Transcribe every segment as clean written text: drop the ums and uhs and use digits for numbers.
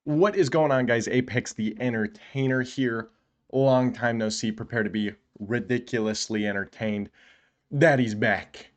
What is going on, guys? Apex the Entertainer here. Long time no see. Prepare to be ridiculously entertained. Daddy's back.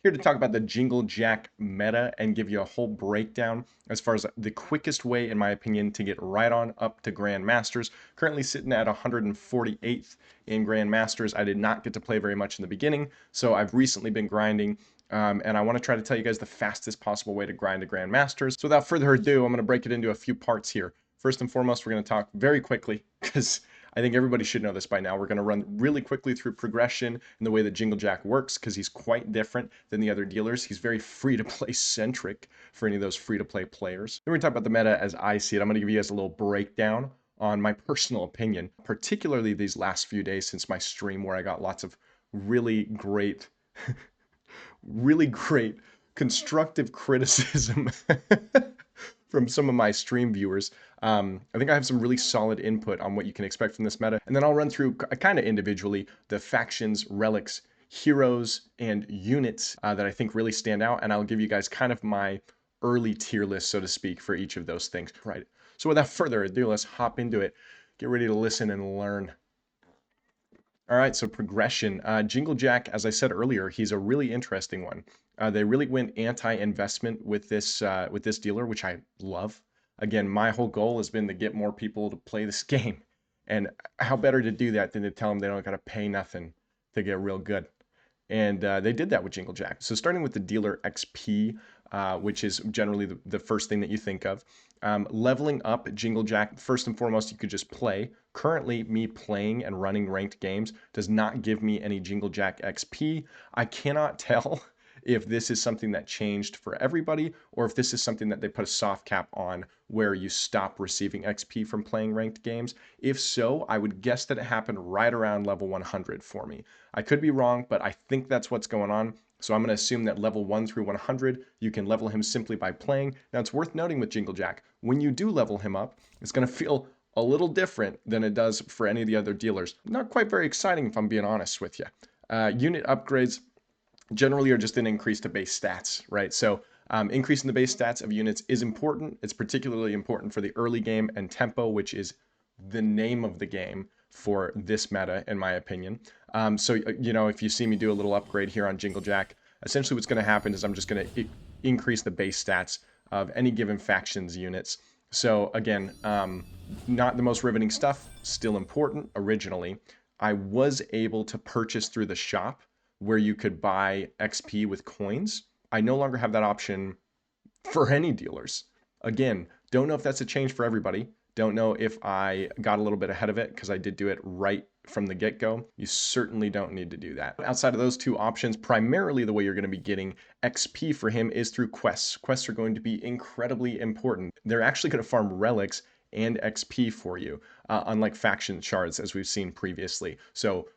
Here to talk about the Jingle Jack meta and give you a whole breakdown as far as the quickest way, in my opinion, to get right on up to Grandmasters. Currently sitting at 148th in Grandmasters. I did not get to play very much in the beginning, so I've recently been grinding. And I want to try to tell you guys the fastest possible way to grind to Grandmasters. So without further ado, I'm going to break it into a few parts here. First and foremost, we're going to talk very quickly because I think everybody should know this by now. We're going to run really quickly through progression and the way that Jingle Jack works because he's quite different than the other dealers. He's very free-to-play centric for any of those free-to-play players. Then we're going to talk about the meta as I see it. I'm going to give you guys a little breakdown on my personal opinion, particularly these last few days since my stream where I got lots of really great, really great constructive criticism from some of my stream viewers. I think I have some really solid input on what you can expect from this meta. And then I'll run through kind of individually the factions, relics, heroes, and units that I think really stand out. And I'll give you guys kind of my early tier list, so to speak, for each of those things. Right. So without further ado, let's hop into it. Get ready to listen and learn. All right, so progression. Jingle Jack, as I said earlier, he's a really interesting one. They really went anti-investment with this dealer, which I love. Again, my whole goal has been to get more people to play this game, and how better to do that than to tell them they don't got to pay nothing to get real good. And they did that with Jingle Jack. So starting with the dealer XP, which is generally the first thing that you think of. Leveling up Jingle Jack, first and foremost, you could just play. Currently, me playing and running ranked games does not give me any Jingle Jack XP. I cannot tell if this is something that changed for everybody or if this is something that they put a soft cap on where you stop receiving XP from playing ranked games. If so, I would guess that it happened right around level 100 for me. I could be wrong, but I think that's what's going on. So I'm going to assume that level 1 through 100, you can level him simply by playing. Now, it's worth noting with Jingle Jack, when you do level him up, it's going to feel a little different than it does for any of the other dealers. Not quite very exciting, if I'm being honest with you. Unit upgrades generally are just an increase to base stats, right? So increasing the base stats of units is important. It's particularly important for the early game and tempo, which is the name of the game for this meta, in my opinion. So, if you see me do a little upgrade here on Jingle Jack, essentially what's going to happen is I'm just going to increase the base stats of any given faction's units. So again, not the most riveting stuff, still important originally. I was able to purchase through the shop where you could buy XP with coins. I no longer have that option for any dealers. Again, don't know if that's a change for everybody. Don't know if I got a little bit ahead of it because I did do it right from the get-go. You certainly don't need to do that. Outside of those two options, primarily the way you're going to be getting XP for him is through quests. Quests are going to be incredibly important. They're actually going to farm relics and XP for you, unlike faction shards as we've seen previously. So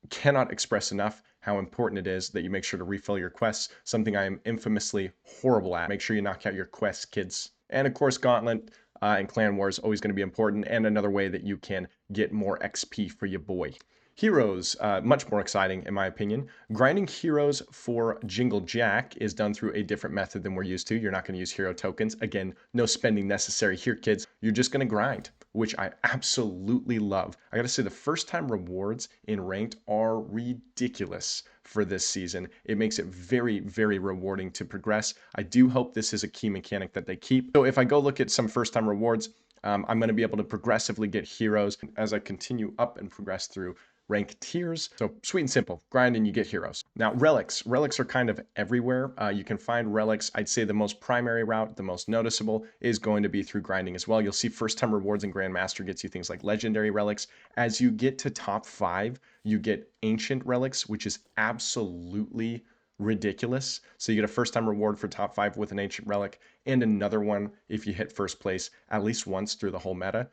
cannot express enough how important it is that you make sure to refill your quests, something I am infamously horrible at. Make sure you knock out your quests, kids. And of course, Gauntlet and Clan War is always going to be important, and another way that you can get more XP for your boy. Heroes, much more exciting in my opinion. Grinding heroes for Jingle Jack is done through a different method than we're used to. You're not going to use hero tokens. Again, no spending necessary here, kids. You're just going to grind, which I absolutely love. I got to say, the first time rewards in ranked are ridiculous for this season. It makes it very, very rewarding to progress. I do hope this is a key mechanic that they keep. So if I go look at some first time rewards, I'm going to be able to progressively get heroes as I continue up and progress through rank tiers. So sweet and simple, grind and you get heroes. Now relics. Relics are kind of everywhere. You can find relics. I'd say the most primary route, the most noticeable, is going to be through grinding as well. You'll see first time rewards in Grandmaster gets you things like legendary relics. As you get to top 5, you get ancient relics, which is absolutely ridiculous. So you get a first time reward for top 5 with an ancient relic and another one if you hit first place at least once through the whole meta.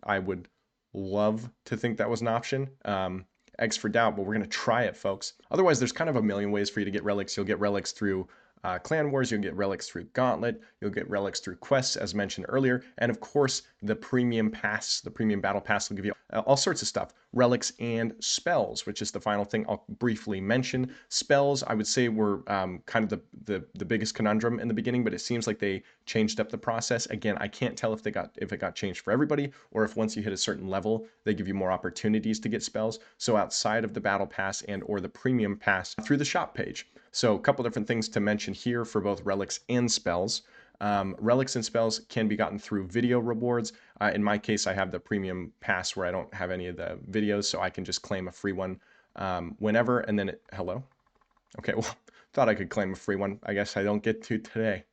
I would love to think that was an option. Eggs for doubt, but we're going to try it, folks. Otherwise, there's kind of a million ways for you to get relics. You'll get relics through Clan Wars, you'll get relics through Gauntlet, you'll get relics through quests, as mentioned earlier, and of course, the premium pass, the premium battle pass will give you all sorts of stuff, relics and spells, which is the final thing I'll briefly mention. Spells, I would say, were kind of the biggest conundrum in the beginning, but it seems like they changed up the process. Again, I can't tell if it got changed for everybody, or if once you hit a certain level, they give you more opportunities to get spells. So outside of the battle pass and or the premium pass, through the shop page. So a couple different things to mention here for both relics and spells. Relics and spells can be gotten through video rewards. In my case, I have the premium pass where I don't have any of the videos, so I can just claim a free one whenever. And then hello? Okay, well, thought I could claim a free one. I guess I don't get to today.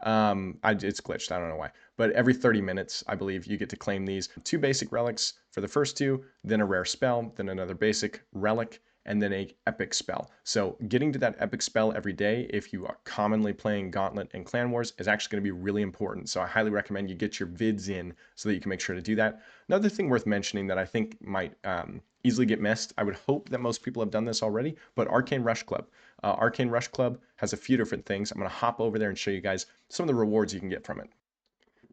It's glitched. I don't know why. But every 30 minutes, I believe, you get to claim these 2 basic relics for the first 2, then a rare spell, then another basic relic, and then a epic spell. So getting to that epic spell every day, if you are commonly playing Gauntlet and Clan Wars, is actually going to be really important. So I highly recommend you get your vids in so that you can make sure to do that. Another thing worth mentioning that I think might easily get missed, I would hope that most people have done this already, but Arcane Rush Club. Arcane Rush Club has a few different things. I'm going to hop over there and show you guys some of the rewards you can get from it.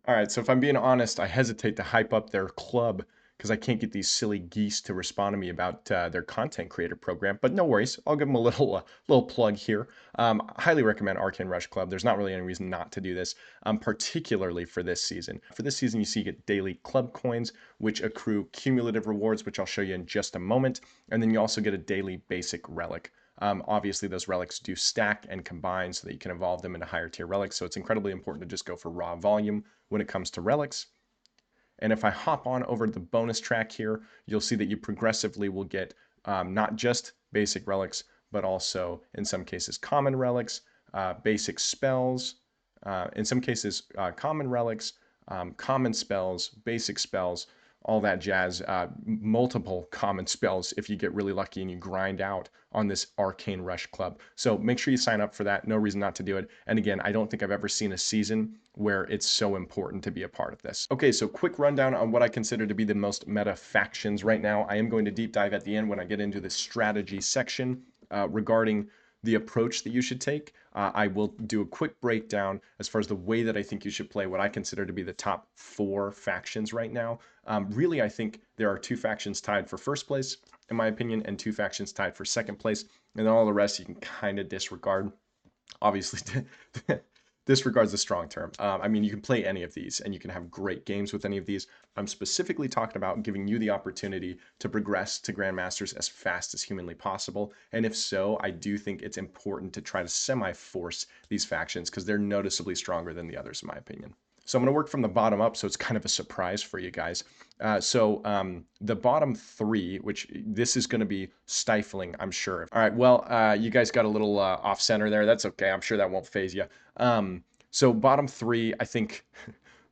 All right, so if I'm being honest, I hesitate to hype up their club because I can't get these silly geese to respond to me about their content creator program. But no worries, I'll give them a little plug here. Highly recommend Arcane Rush Club. There's not really any reason not to do this, particularly for this season. For this season, you get daily club coins, which accrue cumulative rewards, which I'll show you in just a moment. And then you also get a daily basic relic. Obviously, those relics do stack and combine so that you can evolve them into higher tier relics. So it's incredibly important to just go for raw volume when it comes to relics. And if I hop on over to the bonus track here, you'll see that you progressively will get not just basic relics, but also in some cases common relics, basic spells, in some cases common relics, common spells, basic spells, all that jazz, multiple common spells if you get really lucky and you grind out on this Arcane Rush Club. So make sure you sign up for that. No reason not to do it. And again, I don't think I've ever seen a season where it's so important to be a part of this. Okay, so quick rundown on what I consider to be the most meta factions right now. I am going to deep dive at the end when I get into the strategy section regarding the approach that you should take. I will do a quick breakdown as far as the way that I think you should play what I consider to be the top 4 factions right now. Really, I think there are 2 factions tied for first place, in my opinion, and 2 factions tied for second place. And then all the rest you can kind of disregard. Obviously, disregard's a strong term. I mean, you can play any of these and you can have great games with any of these. I'm specifically talking about giving you the opportunity to progress to Grandmasters as fast as humanly possible. And if so, I do think it's important to try to semi-force these factions because they're noticeably stronger than the others, in my opinion. So I'm going to work from the bottom up, so it's kind of a surprise for you guys. The bottom 3, which this is going to be stifling, I'm sure. All right, well, you guys got a little off center there. That's okay. I'm sure that won't phase you. So bottom 3, I think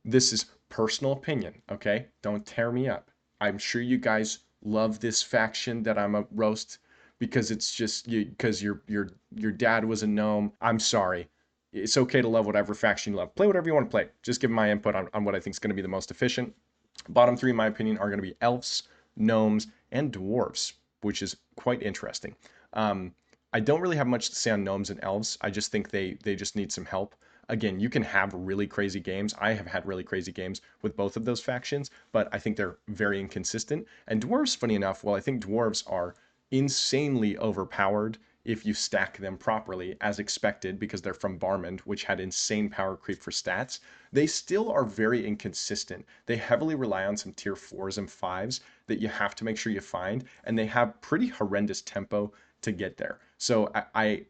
this is personal opinion, okay? Don't tear me up. I'm sure you guys love this faction that I'm a roast because it's just because your dad was a gnome. I'm sorry. It's okay to love whatever faction you love. Play whatever you want to play. Just give my input on what I think is going to be the most efficient. Bottom 3, in my opinion, are going to be elves, gnomes, and dwarves, which is quite interesting. I don't really have much to say on gnomes and elves. I just think they just need some help. Again, you can have really crazy games. I have had really crazy games with both of those factions, but I think they're very inconsistent. And dwarves, funny enough, well, I think dwarves are insanely overpowered if you stack them properly as expected because they're from Barmond, which had insane power creep for stats. They still are very inconsistent. They heavily rely on some tier 4s and 5s that you have to make sure you find, and they have pretty horrendous tempo to get there. So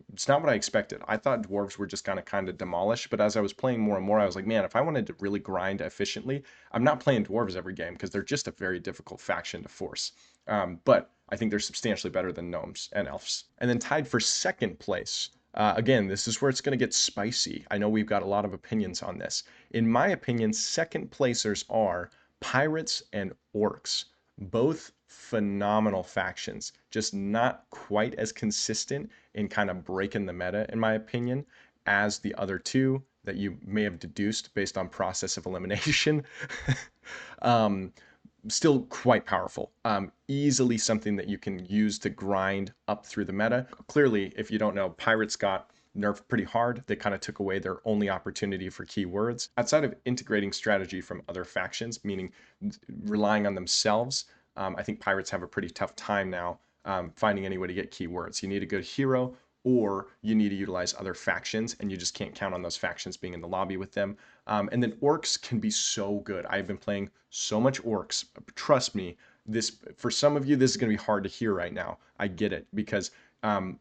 it's not what I expected. I thought dwarves were just gonna kind of demolish, but as I was playing more and more, I was like, man, if I wanted to really grind efficiently, I'm not playing dwarves every game because they're just a very difficult faction to force. But I think they're substantially better than gnomes and elves. And then tied for second place, again, this is where it's going to get spicy. I know we've got a lot of opinions on this. In my opinion, second placers are pirates and orcs. Both phenomenal factions, just not quite as consistent in kind of breaking the meta, in my opinion, as the other 2 that you may have deduced based on process of elimination. Still quite powerful. Easily something that you can use to grind up through the meta. Clearly, if you don't know, pirates got nerfed pretty hard. They kind of took away their only opportunity for keywords. Outside of integrating strategy from other factions, meaning relying on themselves, I think pirates have a pretty tough time now finding any way to get keywords. You need a good hero, or you need to utilize other factions, and you just can't count on those factions being in the lobby with them. And then orcs can be so good. I've been playing so much orcs. Trust me, this for some of you, this is going to be hard to hear right now. I get it, because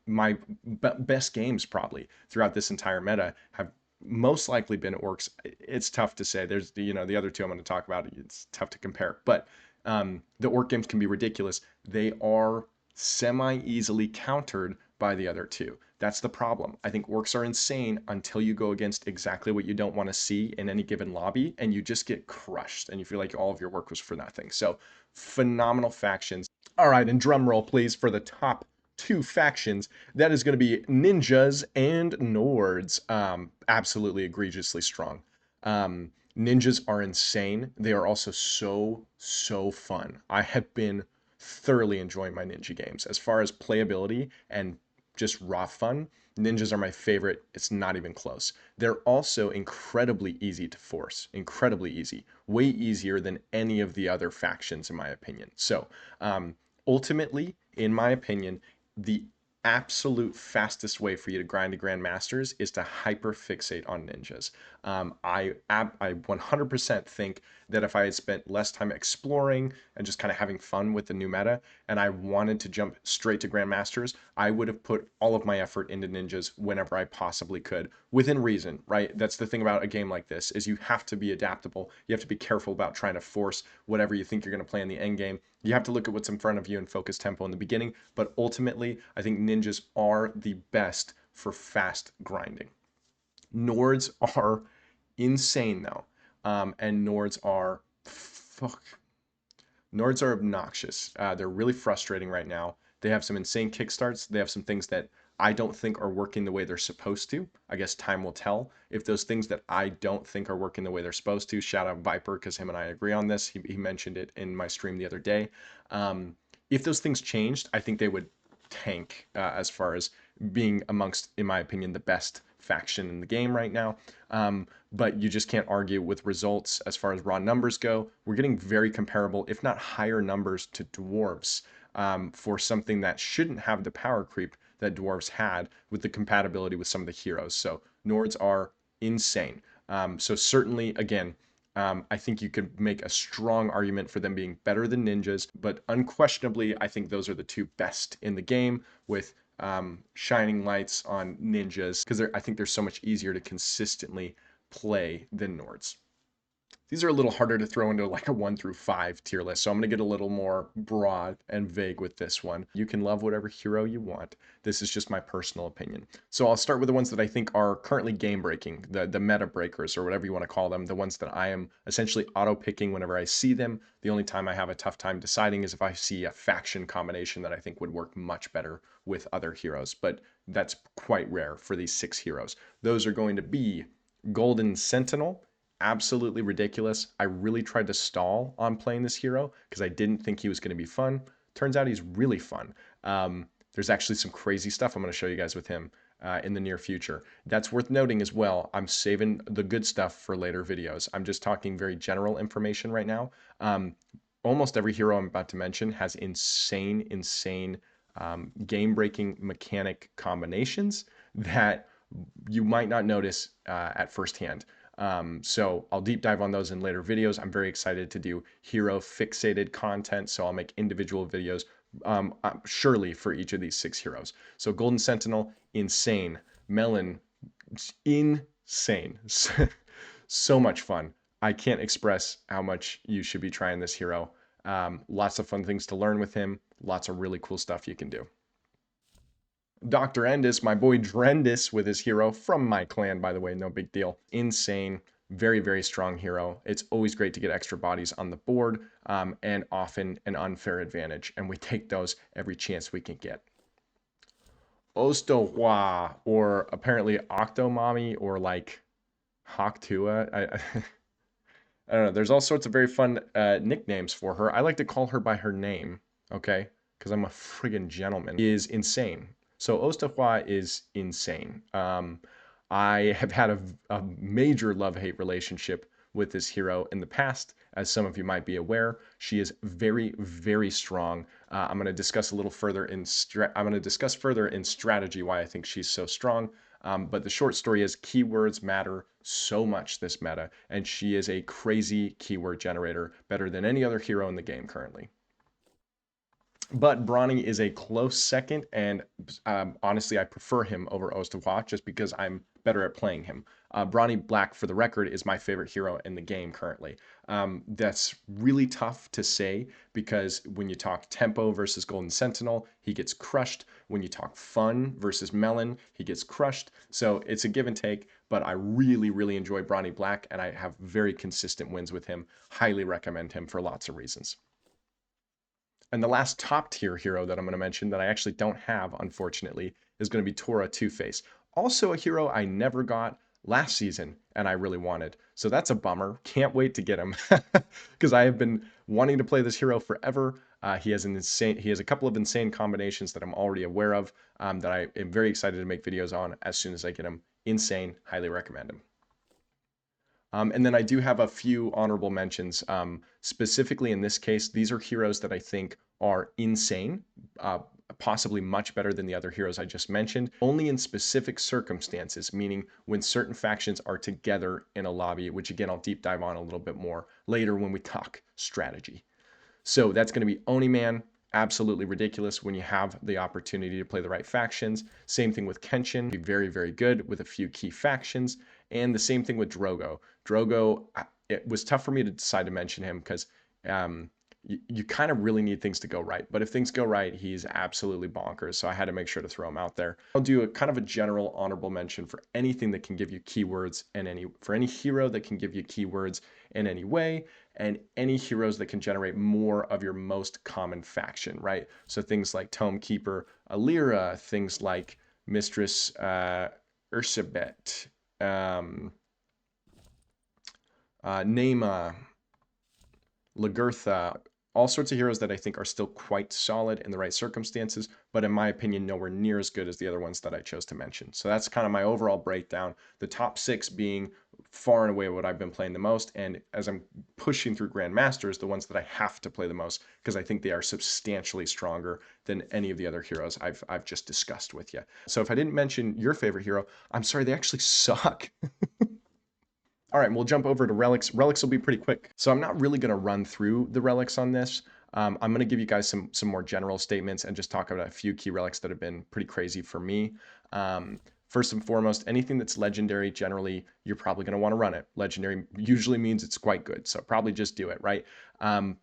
my best games probably throughout this entire meta have most likely been orcs. It's tough to say. There's the other two I'm going to talk about. It's tough to compare, but the orc games can be ridiculous. They are semi-easily countered by the other two. That's the problem. I think orcs are insane until you go against exactly what you don't want to see in any given lobby, and you just get crushed, and you feel like all of your work was for nothing. So, phenomenal factions. All right, and drum roll, please, for the top two factions. That is going to be ninjas and nords. Absolutely egregiously strong. Ninjas are insane. They are also so fun. I have been thoroughly enjoying my ninja games. As far as playability and just raw fun, ninjas are my favorite. It's not even close. They're also incredibly easy to force. Incredibly easy. Way easier than any of the other factions, in my opinion. So, ultimately, in my opinion, the absolute fastest way for you to grind to Grandmasters is to hyper fixate on ninjas. I 100% think that if I had spent less time exploring and just kind of having fun with the new meta, and I wanted to jump straight to Grandmasters, I would have put all of my effort into ninjas whenever I possibly could, within reason, right? That's the thing about a game like this, is you have to be adaptable. You have to be careful about trying to force whatever you think you're going to play in the end game. You have to look at what's in front of you and focus tempo in the beginning, but ultimately, I think ninjas are the best for fast grinding. Nords are insane though, and Nords are Nords are obnoxious. They're really frustrating right now. They have some insane kickstarts. They have some things that I don't think are working the way they're supposed to. I guess time will tell. If those things that I don't think are working the way they're supposed to, shout out Viper, because him and I agree on this. He mentioned it in my stream the other day. If those things changed, I think they would tank as far as being amongst, in my opinion, the best faction in the game right now. But you just can't argue with results as far as raw numbers go. We're getting very comparable, if not higher numbers to dwarves for something that shouldn't have the power creep that dwarves had with the compatibility with some of the heroes. So Nords are insane. So certainly, again, I think you could make a strong argument for them being better than ninjas, but unquestionably, I think those are the two best in the game, with shining lights on ninjas, because I think they're so much easier to consistently play than Nords. These are a little harder to throw into like a 1 through 5 tier list, so I'm going to get a little more broad and vague with this one. You can love whatever hero you want. This is just my personal opinion. So I'll start with the ones that I think are currently game breaking, the meta breakers, or whatever you want to call them, the ones that I am essentially auto picking whenever I see them. The only time I have a tough time deciding is if I see a faction combination that I think would work much better with other heroes, but that's quite rare for these 6 heroes. Those are going to be Golden Sentinel. Absolutely ridiculous. I really tried to stall on playing this hero because I didn't think he was going to be fun. Turns out he's really fun. There's actually some crazy stuff I'm going to show you guys with him in the near future. That's worth noting as well. I'm saving the good stuff for later videos. I'm just talking very general information right now. Almost every hero I'm about to mention has insane game-breaking mechanic combinations that you might not notice at first hand. So I'll deep dive on those in later videos. I'm very excited to do hero fixated content, so I'll make individual videos surely for each of these 6 heroes. So Golden Sentinel, insane. Melon, insane. So much fun. I can't express how much you should be trying this hero. Lots of fun things to learn with him. Lots of really cool stuff you can do. Dr. Endis, my boy Drendis with his hero from my clan, by the way, no big deal. Insane, very strong hero. It's always great to get extra bodies on the board and often an unfair advantage, and we take those every chance we can get. Ostohua, or apparently Octomami, or like Hawktua. I don't know. There's all sorts of very fun nicknames for her. I like to call her by her name, okay? Because I'm a friggin' gentleman. Is insane. So Ostafwa is insane. I have had a major love-hate relationship with this hero in the past. As some of you might be aware, she is very, very strong. I'm going to discuss a little further I'm going to discuss further in strategy why I think she's so strong. But the short story is keywords matter so much this meta, and she is a crazy keyword generator, better than any other hero in the game currently. But Bronny is a close second, and honestly, I prefer him over Ostawat just because I'm better at playing him. Bronny Black, for the record, is my favorite hero in the game currently. That's really tough to say because when you talk tempo versus Golden Sentinel, he gets crushed. When you talk fun versus Melon, he gets crushed. So it's a give and take, but I really, really enjoy Bronny Black, and I have very consistent wins with him. Highly recommend him for lots of reasons. And the last top tier hero that I'm going to mention that I actually don't have, unfortunately, is going to be Tora Two-Face. Also a hero I never got last season and I really wanted. So that's a bummer. Can't wait to get him because I have been wanting to play this hero forever. He has a couple of insane combinations that I'm already aware of that I am very excited to make videos on as soon as I get him. Insane. Highly recommend him. And then I do have a few honorable mentions. Specifically in this case, these are heroes that I think are insane, possibly much better than the other heroes I just mentioned, only in specific circumstances, meaning when certain factions are together in a lobby, which again, I'll deep dive on a little bit more later when we talk strategy. So that's going to be Oni Man. Absolutely ridiculous when you have the opportunity to play the right factions. Same thing with Kenshin. Be very, very good with a few key factions. And the same thing with Drogo. Drogo, it was tough for me to decide to mention him because you kind of really need things to go right. But if things go right, he's absolutely bonkers. So I had to make sure to throw him out there. I'll do a kind of a general honorable mention for anything that can give you keywords and for any hero that can give you keywords in any way, and any heroes that can generate more of your most common faction, right? So things like Tome Keeper, Alira, things like Mistress Ursabet, Nema, Lagertha, all sorts of heroes that I think are still quite solid in the right circumstances, but in my opinion, nowhere near as good as the other ones that I chose to mention. So that's kind of my overall breakdown. The top 6 being far and away what I've been playing the most, and as I'm pushing through Grandmasters, the ones that I have to play the most because I think they are substantially stronger than any of the other heroes I've just discussed with you. So if I didn't mention your favorite hero, I'm sorry, they actually suck. All right, we'll jump over to relics. Relics will be pretty quick. So I'm not really going to run through the relics on this. I'm going to give you guys some more general statements and just talk about a few key relics that have been pretty crazy for me. First and foremost, anything that's legendary, generally, you're probably going to want to run it. Legendary usually means it's quite good, so probably just do it, right?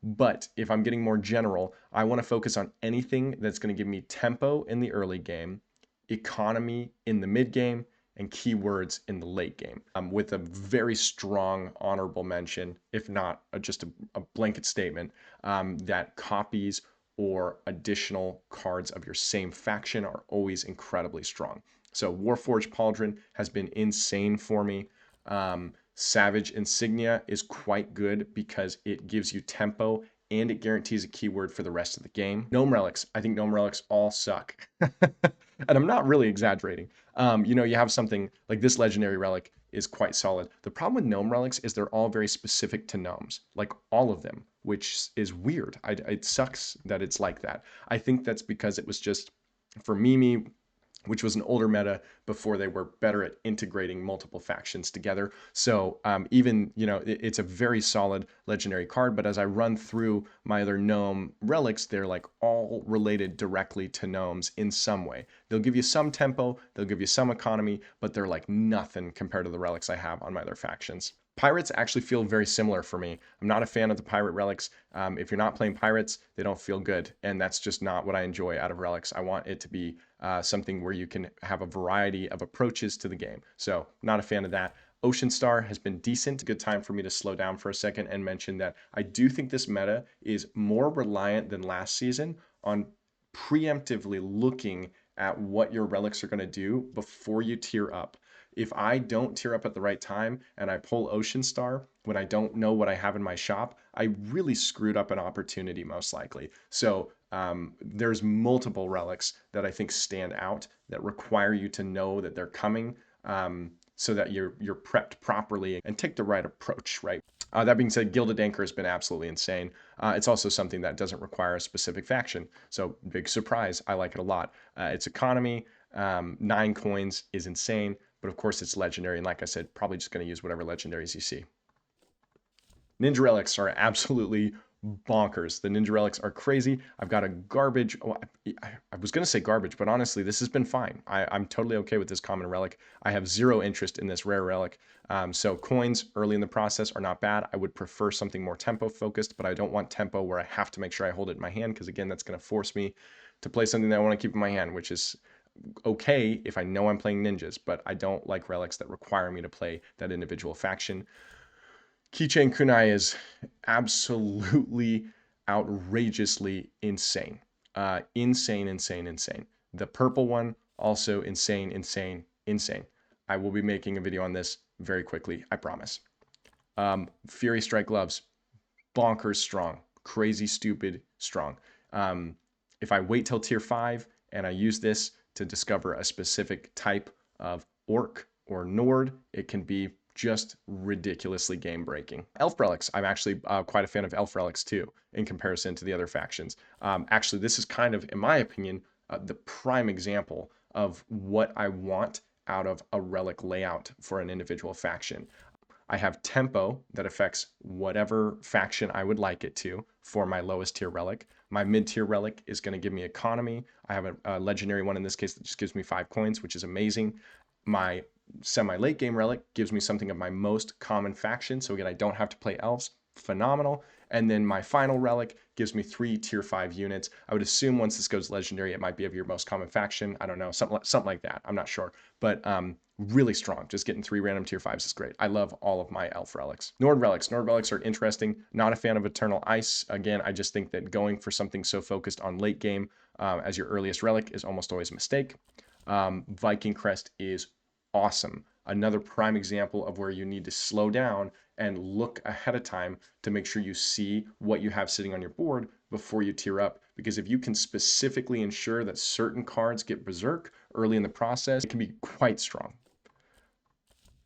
But if I'm getting more general, I want to focus on anything that's going to give me tempo in the early game, economy in the mid game, and keywords in the late game, with a very strong honorable mention, if not just a blanket statement, that copies or additional cards of your same faction are always incredibly strong. So Warforged Pauldron has been insane for me. Savage Insignia is quite good because it gives you tempo and it guarantees a keyword for the rest of the game. Gnome Relics, I think Gnome Relics all suck. And I'm not really exaggerating. You have something like this legendary relic is quite solid. The problem with Gnome Relics is they're all very specific to gnomes, like all of them, which is weird. It sucks that it's like that. I think that's because it was just, for Mimi, which was an older meta before they were better at integrating multiple factions together. So even, it's a very solid legendary card, but as I run through my other gnome relics, they're like all related directly to gnomes in some way. They'll give you some tempo, they'll give you some economy, but they're like nothing compared to the relics I have on my other factions. Pirates actually feel very similar for me. I'm not a fan of the pirate relics. If you're not playing pirates, they don't feel good. And that's just not what I enjoy out of relics. I want it to be something where you can have a variety of approaches to the game. So not a fan of that. Ocean Star has been decent. Good time for me to slow down for a second and mention that I do think this meta is more reliant than last season on preemptively looking at what your relics are going to do before you tier up. If I don't tier up at the right time and I pull Ocean Star when I don't know what I have in my shop, I really screwed up an opportunity most likely. So There's multiple relics that I think stand out that require you to know that they're coming, so that you're prepped properly and take the right approach, right? That being said, Gilded Anchor has been absolutely insane. It's also something that doesn't require a specific faction, so big surprise. I like it a lot. Its economy, 9 coins, is insane, but of course it's legendary, and like I said, probably just going to use whatever legendaries you see. Ninja relics are absolutely bonkers. The ninja relics are crazy. I've got a garbage. Oh, I was going to say garbage, but honestly, this has been fine. I'm totally okay with this common relic. I have zero interest in this rare relic. So coins early in the process are not bad. I would prefer something more tempo focused, but I don't want tempo where I have to make sure I hold it in my hand, because again, that's going to force me to play something that I want to keep in my hand, which is okay if I know I'm playing ninjas, but I don't like relics that require me to play that individual faction. Keychain Kunai is absolutely outrageously insane. Insane. The purple one, also insane. I will be making a video on this very quickly, I promise. Fury Strike gloves, bonkers strong, crazy stupid strong. If I wait till tier 5 and I use this to discover a specific type of orc or Nord, it can be just ridiculously game breaking. Elf relics, I'm actually quite a fan of elf relics too, in comparison to the other factions. Actually, this is kind of, in my opinion, the prime example of what I want out of a relic layout for an individual faction. I have tempo that affects whatever faction I would like it to for my lowest tier relic. My mid tier relic is going to give me economy. I have a legendary one in this case that just gives me 5 coins, which is amazing. My semi-late game relic gives me something of my most common faction. So again, I don't have to play elves. Phenomenal. And then my final relic gives me 3 tier 5 units. I would assume once this goes legendary, it might be of your most common faction. I don't know, something like that. I'm not sure. But really strong. Just getting 3 random tier 5s is great. I love all of my elf relics. Nord relics. Nord relics are interesting. Not a fan of Eternal Ice. Again, I just think that going for something so focused on late game as your earliest relic is almost always a mistake. Viking Crest is awesome. Another prime example of where you need to slow down and look ahead of time to make sure you see what you have sitting on your board before you tier up. Because if you can specifically ensure that certain cards get berserk early in the process, it can be quite strong.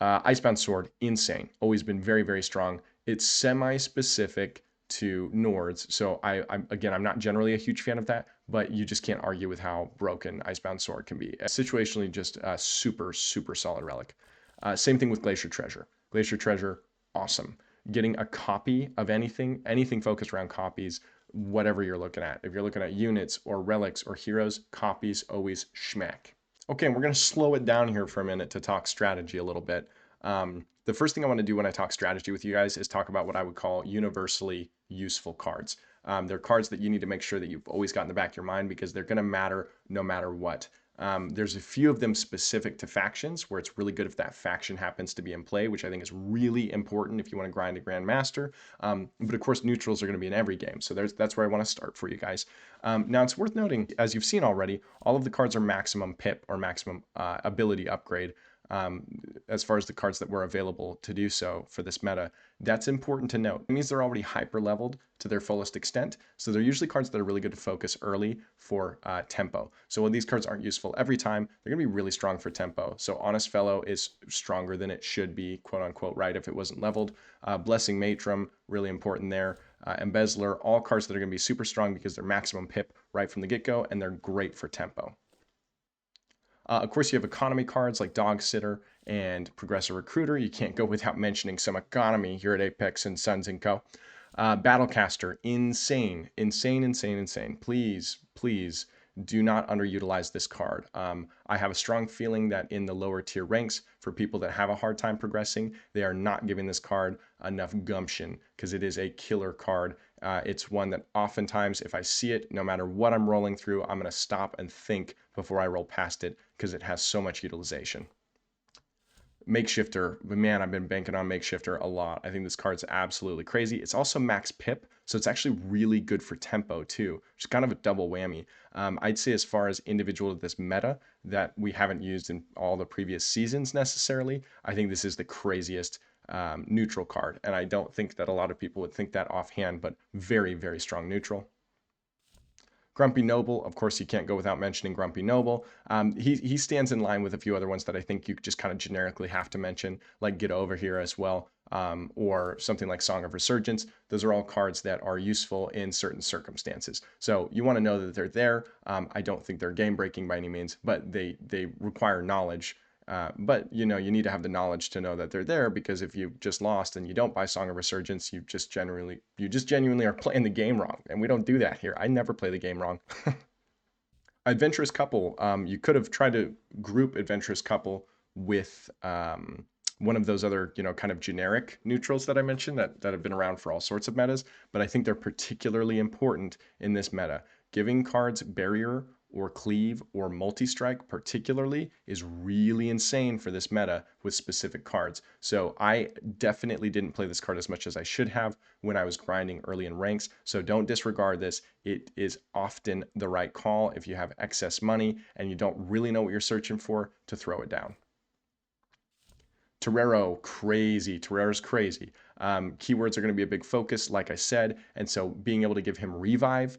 Icebound Sword, insane. Always been very strong. It's semi-specific to Nords, so I'm not generally a huge fan of that, but you just can't argue with how broken Icebound Sword can be. Situationally, just a super solid relic. Same thing with Glacier Treasure. Glacier Treasure, awesome. Getting a copy of anything focused around copies, whatever you're looking at. If you're looking at units or relics or heroes, copies always schmack. Okay, and we're going to slow it down here for a minute to talk strategy a little bit. The first thing I want to do when I talk strategy with you guys is talk about what I would call universally useful cards. They're cards that you need to make sure that you've always got in the back of your mind, because they're going to matter no matter what. There's a few of them specific to factions where it's really good if that faction happens to be in play, which I think is really important if you want to grind a Grandmaster. But of course, neutrals are going to be in every game. So that's where I want to start for you guys. Now, it's worth noting, as you've seen already, all of the cards are maximum pip or maximum ability upgrade. As far as the cards that were available to do so for this meta. That's important to note. It means they're already hyper leveled to their fullest extent. So they're usually cards that are really good to focus early for tempo. So while these cards aren't useful every time, they're going to be really strong for tempo. So Honest Fellow is stronger than it should be, quote unquote, right, if it wasn't leveled. Blessing Matron, really important there. Embezzler, all cards that are going to be super strong because they're maximum pip right from the get-go, and they're great for tempo. Of course, you have economy cards like Dog Sitter and Progressive Recruiter. You can't go without mentioning some economy here at Apex and Sons & Co. Battlecaster, insane. Please do not underutilize this card. I have a strong feeling that in the lower tier ranks, for people that have a hard time progressing, they are not giving this card enough gumption, because it is a killer card. It's one that oftentimes, if I see it, no matter what I'm rolling through, I'm going to stop and think before I roll past it, because it has so much utilization. Makeshifter, but man, I've been banking on Makeshifter a lot. I think this card's absolutely crazy. It's also max pip, so it's actually really good for tempo too, which is kind of a double whammy. I'd say as far as individual to this meta that we haven't used in all the previous seasons necessarily, I think this is the craziest neutral card, and I don't think that a lot of people would think that offhand, but very strong neutral. Grumpy Noble, of course, you can't go without mentioning Grumpy Noble. He stands in line with a few other ones that I think you just kind of generically have to mention, like Get Over Here as well, or something like Song of Resurgence. Those are all cards that are useful in certain circumstances. So you want to know that they're there. I don't think they're game breaking by any means, but they require knowledge. But you know, you need to have the knowledge to know that they're there, because if you just lost and you don't buy Song of Resurgence, you just genuinely are playing the game wrong, and we don't do that here. I never play the game wrong. Adventurous Couple, you could have tried to group Adventurous Couple with one of those other, you know, kind of generic neutrals that I mentioned that have been around for all sorts of metas, but I think they're particularly important in this meta. Giving cards Barrier or Cleave or Multi-Strike particularly is really insane for this meta with specific cards. So I definitely didn't play this card as much as I should have when I was grinding early in ranks. So don't disregard this. It is often the right call if you have excess money and you don't really know what you're searching for, to throw it down. Torero, crazy. Torero's crazy. Keywords are going to be a big focus, like I said, and so being able to give him Revive,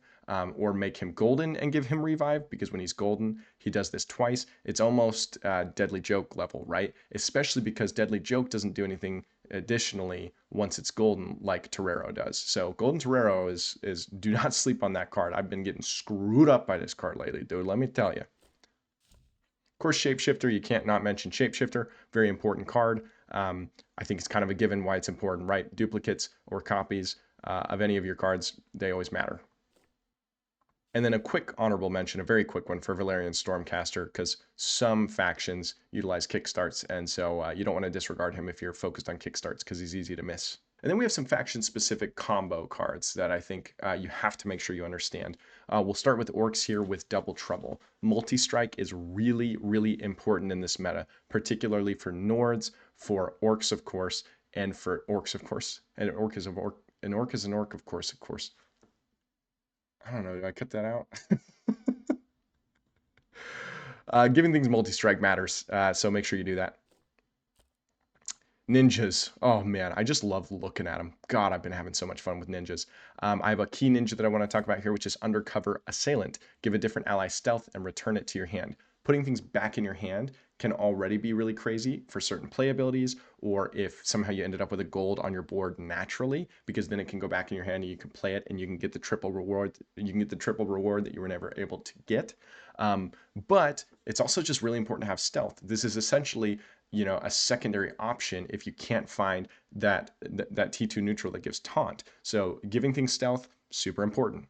or make him golden and give him Revive, because when he's golden, he does this twice. It's almost Deadly Joke level, right? Especially because Deadly Joke doesn't do anything additionally once it's golden like Torero does. So Golden Torero is do not sleep on that card. I've been getting screwed up by this card lately, dude. Let me tell you. Of course, Shapeshifter, you can't not mention Shapeshifter. Very important card. I think it's kind of a given why it's important, right? Duplicates or copies of any of your cards, they always matter. And then a quick honorable mention, a very quick one for Valerian Stormcaster, because some factions utilize kickstarts, and so you don't want to disregard him if you're focused on kickstarts, because he's easy to miss. And then we have some faction-specific combo cards that I think you have to make sure you understand. We'll start with Orcs here with Double Trouble. Multi-Strike is really, really important in this meta, particularly for Nords, for Orcs, of course, and for Orcs, of course. And an Orc is an Orc, an Orc is an Orc, of course, of course. I don't know, did I cut that out? Giving things multi-strike matters, so make sure you do that. Ninjas. Oh man, I just love looking at them. God, I've been having so much fun with ninjas. I have a key ninja that I want to talk about here, which is Undercover Assailant. Give a different ally stealth and return it to your hand. Putting things back in your hand can already be really crazy for certain play abilities, or if somehow you ended up with a gold on your board naturally, because then it can go back in your hand and you can play it and you can get the triple reward. You can get the triple reward that you were never able to get. But it's also just really important to have stealth. This is essentially, you know, a secondary option if you can't find that T2 neutral that gives taunt. So giving things stealth, super important.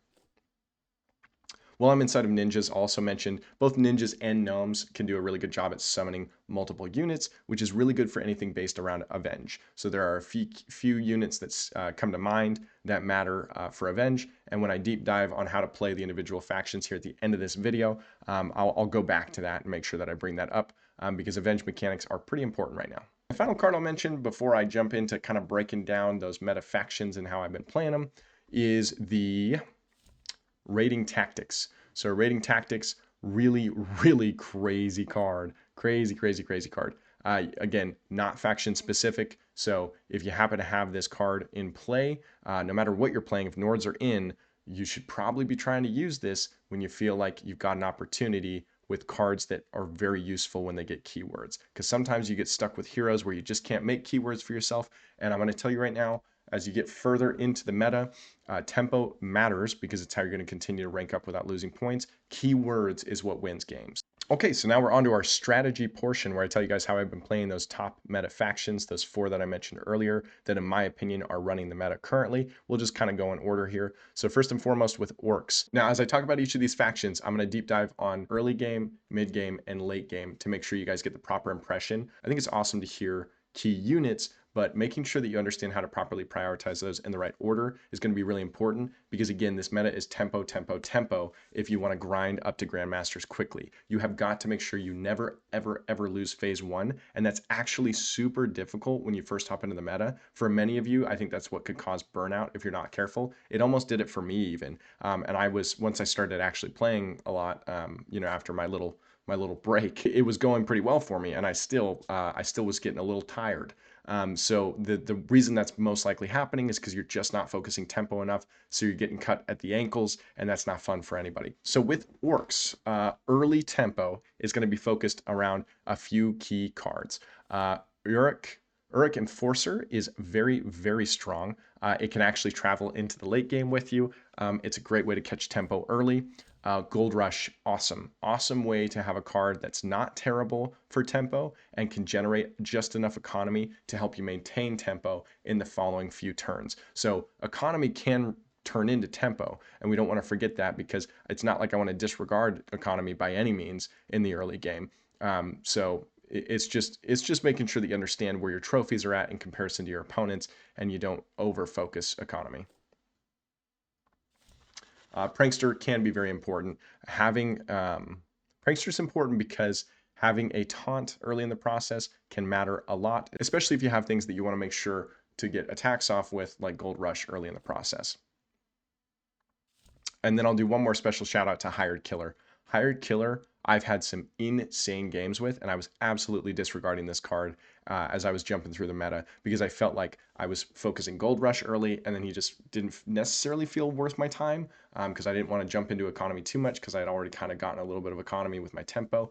While I'm inside of ninjas, I'll also mention both ninjas and gnomes can do a really good job at summoning multiple units, which is really good for anything based around Avenge. So there are a few units that come to mind that matter for Avenge, and when I deep dive on how to play the individual factions here at the end of this video, I'll go back to that and make sure that I bring that up, because Avenge mechanics are pretty important right now. The final card I'll mention before I jump into kind of breaking down those meta factions and how I've been playing them is the Raiding Tactics. So Raiding Tactics, really, really crazy card. Crazy, crazy, crazy card. Again, not faction specific. So if you happen to have this card in play, no matter what you're playing, if Nords are in, you should probably be trying to use this when you feel like you've got an opportunity with cards that are very useful when they get keywords. Because sometimes you get stuck with heroes where you just can't make keywords for yourself. And I'm going to tell you right now, as you get further into the meta, tempo matters because it's how you're going to continue to rank up without losing points. Keywords is what wins games. Okay, so now we're on to our strategy portion where I tell you guys how I've been playing those top meta factions, those 4 that I mentioned earlier that in my opinion are running the meta currently. We'll just kind of go in order here. So first and foremost with Orcs. Now, as I talk about each of these factions, I'm going to deep dive on early game, mid game, and late game to make sure you guys get the proper impression. I think it's awesome to hear key units, but making sure that you understand how to properly prioritize those in the right order is going to be really important, because again, this meta is tempo, tempo, tempo if you want to grind up to Grandmasters quickly. You have got to make sure you never, ever, ever lose phase 1, and that's actually super difficult when you first hop into the meta. For many of you, I think that's what could cause burnout if you're not careful. It almost did it for me even, and I was, once I started actually playing a lot, you know, after my little break, it was going pretty well for me, and I still was getting a little tired. So the reason that's most likely happening is because you're just not focusing tempo enough. So you're getting cut at the ankles, and that's not fun for anybody. So with orcs, early tempo is going to be focused around a few key cards. Uruk Enforcer is very, very strong. It can actually travel into the late game with you. It's a great way to catch tempo early. Gold Rush, awesome. Awesome way to have a card that's not terrible for tempo and can generate just enough economy to help you maintain tempo in the following few turns. So economy can turn into tempo, and we don't want to forget that, because it's not like I want to disregard economy by any means in the early game. So it's just making sure that you understand where your trophies are at in comparison to your opponents, and you don't over focus economy. Prankster can be very important. Having Prankster is important because having a taunt early in the process can matter a lot, especially if you have things that you want to make sure to get attacks off with, like Gold Rush early in the process. And then I'll do one more special shout out to Hired Killer. Hired Killer, I've had some insane games with, and I was absolutely disregarding this card as I was jumping through the meta, because I felt like I was focusing Gold Rush early, and then he just didn't necessarily feel worth my time, because I didn't want to jump into economy too much, because I had already kind of gotten a little bit of economy with my tempo.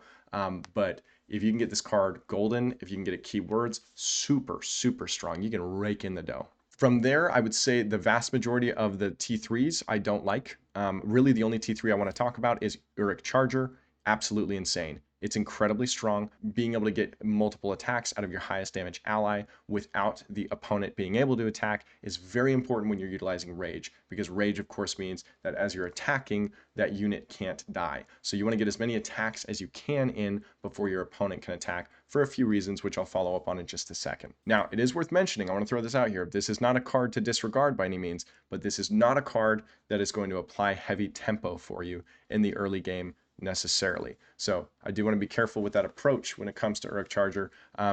But if you can get this card golden, if you can get it keywords, super, super strong. You can rake in the dough. From there, I would say the vast majority of the T3s I don't like. Really, the only T3 I want to talk about is Uruk Charger. Absolutely insane. It's incredibly strong. Being able to get multiple attacks out of your highest damage ally without the opponent being able to attack is very important when you're utilizing Rage, because Rage, of course, means that as you're attacking, that unit can't die. So you want to get as many attacks as you can in before your opponent can attack, for a few reasons, which I'll follow up on in just a second. Now, it is worth mentioning, I want to throw this out here, this is not a card to disregard by any means, but this is not a card that is going to apply heavy tempo for you in the early game necessarily. So I do want to be careful with that approach when it comes to Uruk Charger,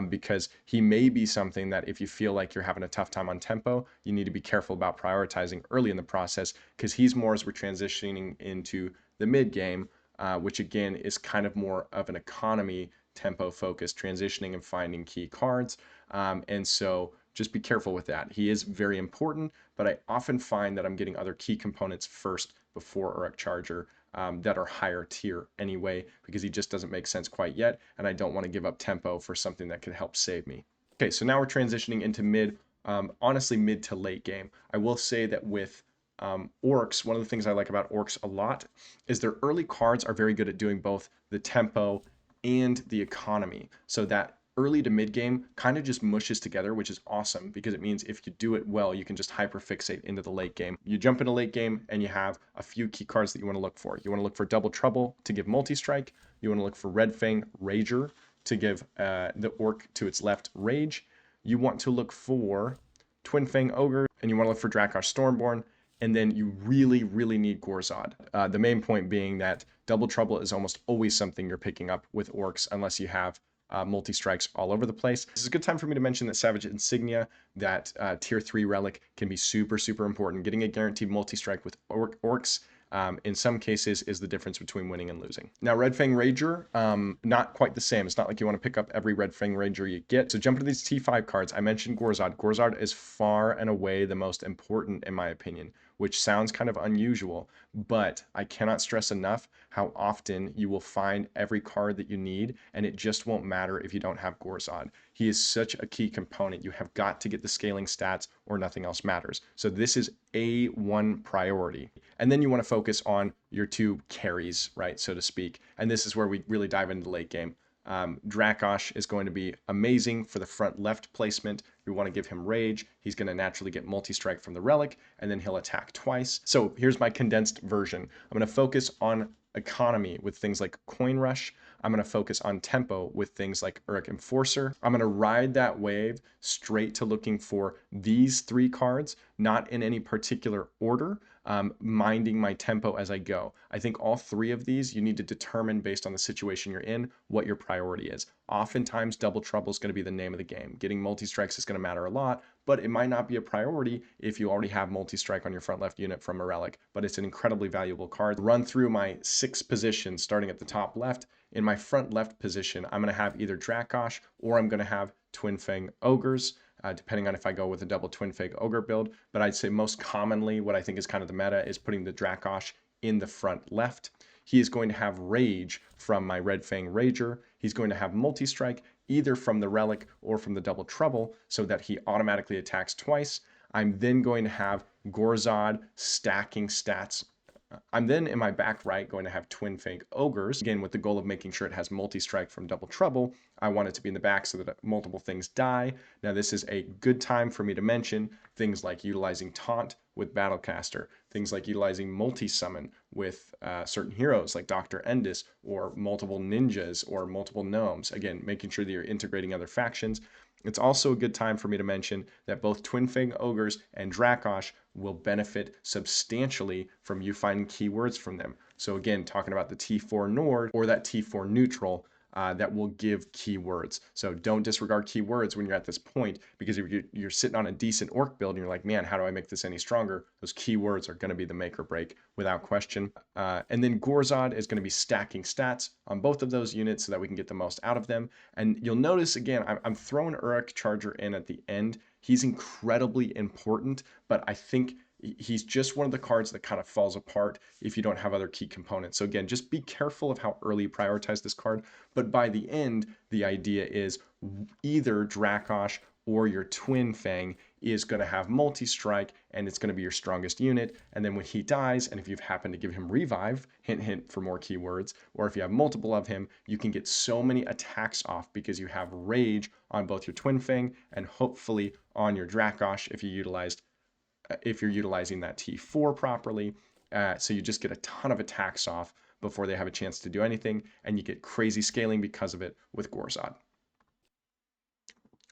because he may be something that if you feel like you're having a tough time on tempo, you need to be careful about prioritizing early in the process, because he's more as we're transitioning into the mid game, which again is kind of more of an economy tempo focus, transitioning and finding key cards. And so just be careful with that. He is very important, but I often find that I'm getting other key components first before Uruk Charger, that are higher tier anyway, because he just doesn't make sense quite yet, and I don't want to give up tempo for something that could help save me. Okay, so now we're transitioning into mid, honestly mid to late game. I will say that with orcs, one of the things I like about orcs a lot is their early cards are very good at doing both the tempo and the economy. So that early to mid game kind of just mushes together, which is awesome, because it means if you do it well, you can just hyperfixate into the late game. You jump into late game and you have a few key cards that you want to look for. You want to look for Double Trouble to give multi-strike. You want to look for Red Fang Rager to give the orc to its left rage. You want to look for Twin Fang Ogre, and you want to look for Dracosh Stormborn. And then you really, really need Gorzod. The main point being that Double Trouble is almost always something you're picking up with orcs, unless you have multi-strikes all over the place. This is a good time for me to mention that Savage Insignia, that tier 3 relic, can be super, super important. Getting a guaranteed multi-strike with orcs, in some cases, is the difference between winning and losing. Now, Red Fang Rager, not quite the same. It's not like you want to pick up every Red Fang Rager you get. So jump into these T5 cards. I mentioned Gorzod. Gorzod is far and away the most important, in my opinion, which sounds kind of unusual, but I cannot stress enough how often you will find every card that you need, and it just won't matter if you don't have Gorzod. He is such a key component. You have got to get the scaling stats or nothing else matters. So this is A1 priority. And then you want to focus on your two carries, right, so to speak. And this is where we really dive into the late game. Dracosh is going to be amazing for the front left placement. We want to give him Rage. He's going to naturally get multi-strike from the relic, and then he'll attack twice. So here's my condensed version. I'm going to focus on economy with things like Coin Rush. I'm going to focus on tempo with things like Uruk Enforcer. I'm going to ride that wave straight to looking for these three cards, not in any particular order, minding my tempo as I go. I think all three of these you need to determine based on the situation you're in what your priority is. Oftentimes, Double Trouble is going to be the name of the game. Getting multi-strikes is going to matter a lot, but it might not be a priority if you already have multi-strike on your front left unit from a relic, but it's an incredibly valuable card. Run through my 6 positions starting at the top left. In my front left position, I'm going to have either Dracosh or I'm going to have Twin Fang Ogres. depending on if I go with a double Twin Fang Ogre build. But I'd say most commonly, what I think is kind of the meta is putting the Dracosh in the front left. He is going to have Rage from my Red Fang Rager. He's going to have Multi-Strike either from the Relic or from the Double Trouble so that he automatically attacks twice. I'm then going to have Gorzod stacking stats. I'm then in my back right going to have Twin Fang Ogres, again with the goal of making sure it has multi-strike from Double Trouble. I want it to be in the back so that multiple things die. Now this is a good time for me to mention things like utilizing Taunt with Battlecaster, things like utilizing multi-summon with certain heroes like Dr. Endis, or multiple ninjas or multiple gnomes. Again, making sure that you're integrating other factions. It's also a good time for me to mention that both Twin Fang Ogres and Dracosh will benefit substantially from you finding keywords from them. So again, talking about the T4 Nord or that T4 neutral, that will give keywords. So don't disregard keywords when you're at this point, because if you're sitting on a decent orc build and you're like, man, how do I make this any stronger? Those keywords are going to be the make or break without question. And then Gorzod is going to be stacking stats on both of those units so that we can get the most out of them. And you'll notice, again, I'm throwing Uruk Charger in at the end. He's incredibly important, but I think he's just one of the cards that kind of falls apart if you don't have other key components. So again, just be careful of how early you prioritize this card. But by the end, the idea is either Dracosh or your Twin Fang is going to have multi-strike and it's going to be your strongest unit. And then when he dies, and if you've happened to give him revive, hint, hint for more keywords, or if you have multiple of him, you can get so many attacks off because you have rage on both your Twin Fang and hopefully on your Dracosh if you're utilizing that T4 properly. So you just get a ton of attacks off before they have a chance to do anything, and you get crazy scaling because of it with Gorzod.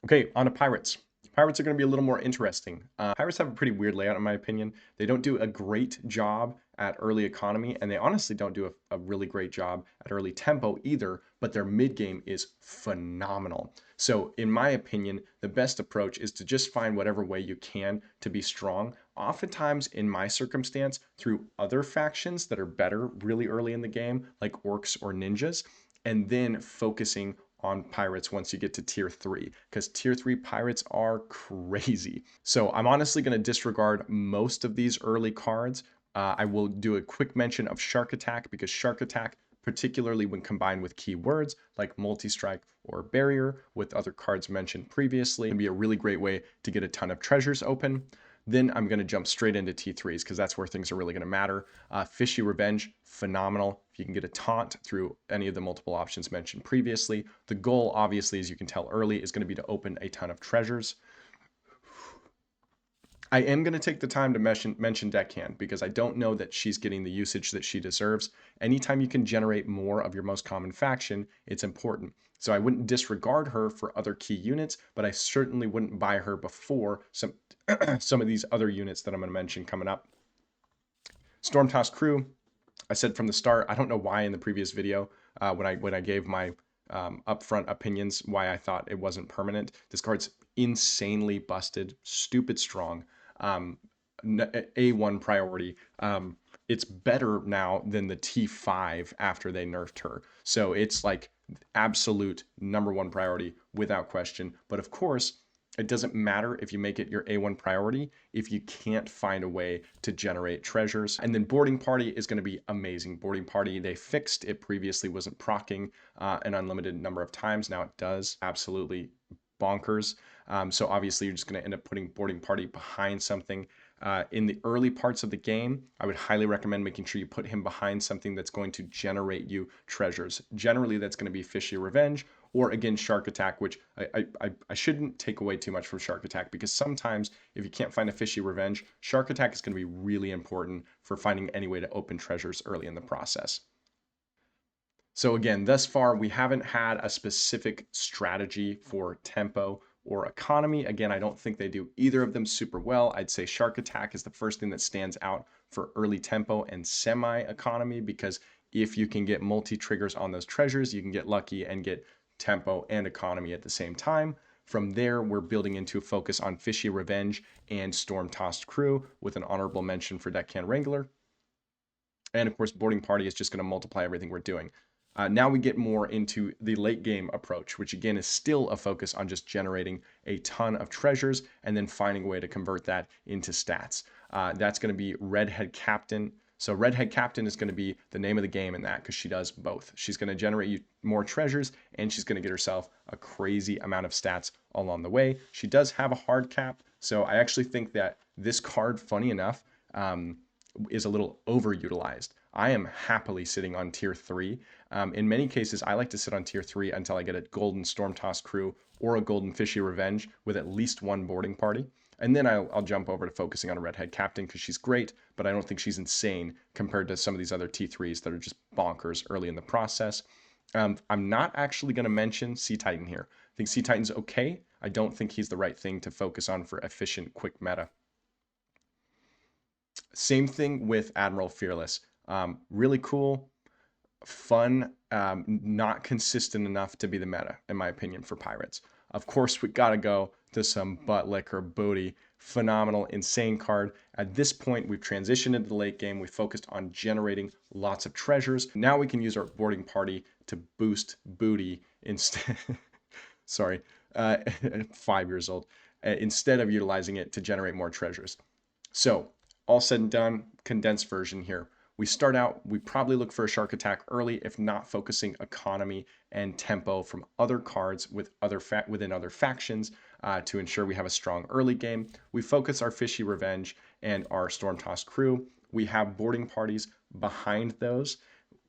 Okay, on to Pirates. Pirates are going to be a little more interesting. Pirates have a pretty weird layout in my opinion. They don't do a great job at early economy, and they honestly don't do a really great job at early tempo either, but their mid game is phenomenal. So in my opinion, the best approach is to just find whatever way you can to be strong. Oftentimes in my circumstance, through other factions that are better really early in the game, like orcs or ninjas, and then focusing on pirates once you get to tier 3, because tier 3 pirates are crazy. So I'm honestly going to disregard most of these early cards. I will do a quick mention of Shark Attack, because Shark Attack, particularly when combined with keywords like multi-strike or barrier with other cards mentioned previously, can be a really great way to get a ton of treasures open. Then I'm going to jump straight into T3s because that's where things are really going to matter. Fishy Revenge, phenomenal. If you can get a taunt through any of the multiple options mentioned previously. The goal, obviously, as you can tell early, is going to be to open a ton of treasures. I am going to take the time to mention Deckhand because I don't know that she's getting the usage that she deserves. Anytime you can generate more of your most common faction, it's important. So I wouldn't disregard her for other key units, but I certainly wouldn't buy her before some some of these other units that I'm going to mention coming up. Stormtoss Crew, I said from the start, I don't know why in the previous video when I gave my upfront opinions why I thought it wasn't permanent. This card's insanely busted, stupid strong. A1 priority. It's better now than the T5 after they nerfed her. So it's like absolute #1 priority without question. But of course, it doesn't matter if you make it your A1 priority if you can't find a way to generate treasures. And then Boarding Party is going to be amazing. Boarding Party, they fixed it previously wasn't proccing an unlimited number of times. Now it does. Absolutely bonkers. So obviously you're just going to end up putting Boarding Party behind something. In the early parts of the game, I would highly recommend making sure you put him behind something that's going to generate you treasures. Generally, that's going to be Fishy Revenge, or again, Shark Attack, which I shouldn't take away too much from Shark Attack, because sometimes if you can't find a Fishy Revenge, Shark Attack is going to be really important for finding any way to open treasures early in the process. So again, thus far, we haven't had a specific strategy for tempo or economy. Again, I don't think they do either of them super well. I'd say Shark Attack is the first thing that stands out for early tempo and semi-economy, because if you can get multi-triggers on those treasures, you can get lucky and get tempo and economy at the same time. From there, we're building into a focus on Fishy Revenge and Storm-Tossed Crew with an honorable mention for Deckhand Wrangler. And of course, Boarding Party is just going to multiply everything we're doing. Now we get more into the late game approach, which again is still a focus on just generating a ton of treasures and then finding a way to convert that into stats. That's going to be Redhead Captain. So Redhead Captain is going to be the name of the game in that because she does both. She's going to generate you more treasures and she's going to get herself a crazy amount of stats along the way. She does have a hard cap, so I actually think that this card, funny enough, is a little overutilized. I am happily sitting on tier 3. In many cases, I like to sit on tier 3 until I get a golden Stormtoss crew or a golden Fishy Revenge with at least one boarding party. And then I'll jump over to focusing on a Redhead Captain because she's great, but I don't think she's insane compared to some of these other T3s that are just bonkers early in the process. I'm not actually going to mention Sea Titan here. I think Sea Titan's okay. I don't think he's the right thing to focus on for efficient, quick meta. Same thing with Admiral Fearless. Really cool, fun, not consistent enough to be the meta, in my opinion, for Pirates. Of course, we got to go to some butt liquor booty. Phenomenal, insane card. At this point, we've transitioned into the late game. We focused on generating lots of treasures. Now we can use our boarding party to boost booty instead. Sorry, 5 years old. Instead of utilizing it to generate more treasures. So, all said and done, condensed version here. We start out, we probably look for a shark attack early, if not focusing economy and tempo from other cards with within other factions to ensure we have a strong early game. We focus our Fishy Revenge and our Stormtoss crew. We have boarding parties behind those.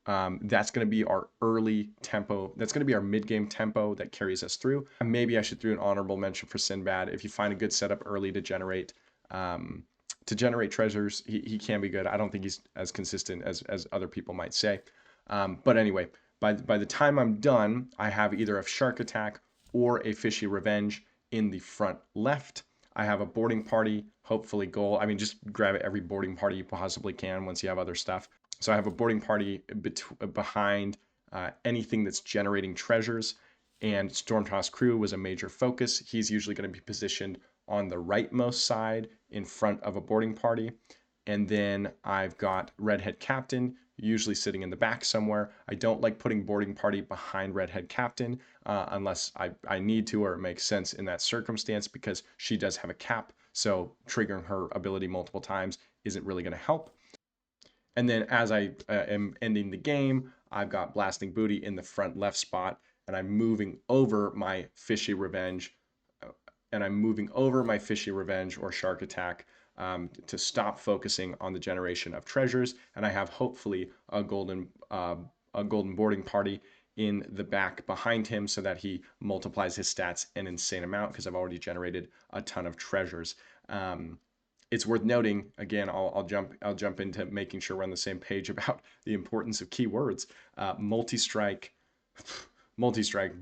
That's going to be our early tempo. That's going to be our mid-game tempo that carries us through. Maybe I should do an honorable mention for Sinbad. If you find a good setup early to generate treasures, he can be good. I don't think he's as consistent as other people might say. But anyway, by the time I'm done, I have either a shark attack or a Fishy Revenge in the front left. I have a boarding party, hopefully goal. I mean, just grab every boarding party you possibly can once you have other stuff. So I have a boarding party behind anything that's generating treasures, and Stormtoss crew was a major focus. He's usually going to be positioned on the rightmost side in front of a boarding party. And then I've got Redhead Captain, usually sitting in the back somewhere. I don't like putting boarding party behind Redhead Captain unless I need to or it makes sense in that circumstance because she does have a cap. So triggering her ability multiple times isn't really going to help. And then as I am ending the game, I've got Blasting Booty in the front left spot, and I'm moving over my Fishy Revenge or Shark Attack to stop focusing on the generation of treasures. And I have hopefully a golden boarding party in the back behind him so that he multiplies his stats an insane amount because I've already generated a ton of treasures. It's worth noting, again, I'll jump into making sure we're on the same page about the importance of keywords. Multi-strike,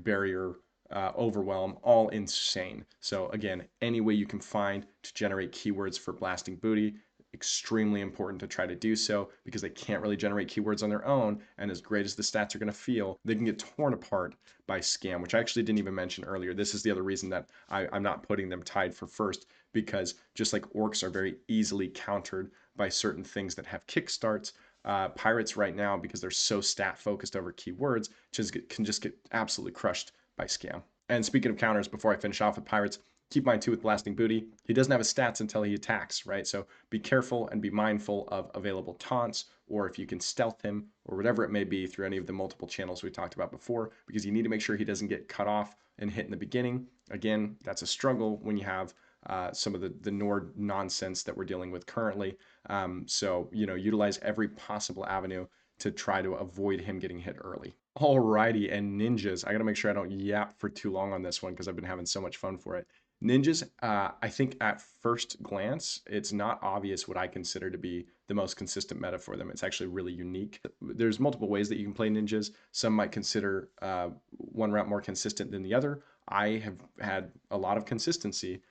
barrier, overwhelm, all insane. So again, any way you can find to generate keywords for Blasting Booty, extremely important to try to do so because they can't really generate keywords on their own. And as great as the stats are going to feel, they can get torn apart by scam, which I actually didn't even mention earlier. This is the other reason that I'm not putting them tied for first, because just like orcs are very easily countered by certain things that have kickstarts, pirates right now, because they're so stat focused over keywords, can just get absolutely crushed by scam. And speaking of counters, before I finish off with pirates, keep in mind too with Blasting Booty, he doesn't have his stats until he attacks, right? So be careful and be mindful of available taunts, or if you can stealth him, or whatever it may be through any of the multiple channels we talked about before, because you need to make sure he doesn't get cut off and hit in the beginning. Again, that's a struggle when you have some of the Nord nonsense that we're dealing with currently. So, utilize every possible avenue to try to avoid him getting hit early. Alrighty, and ninjas. I gotta make sure I don't yap for too long on this one because I've been having so much fun for it. Ninjas, I think at first glance, it's not obvious what I consider to be the most consistent meta for them. It's actually really unique. There's multiple ways that you can play ninjas. Some might consider one route more consistent than the other. I have had a lot of consistency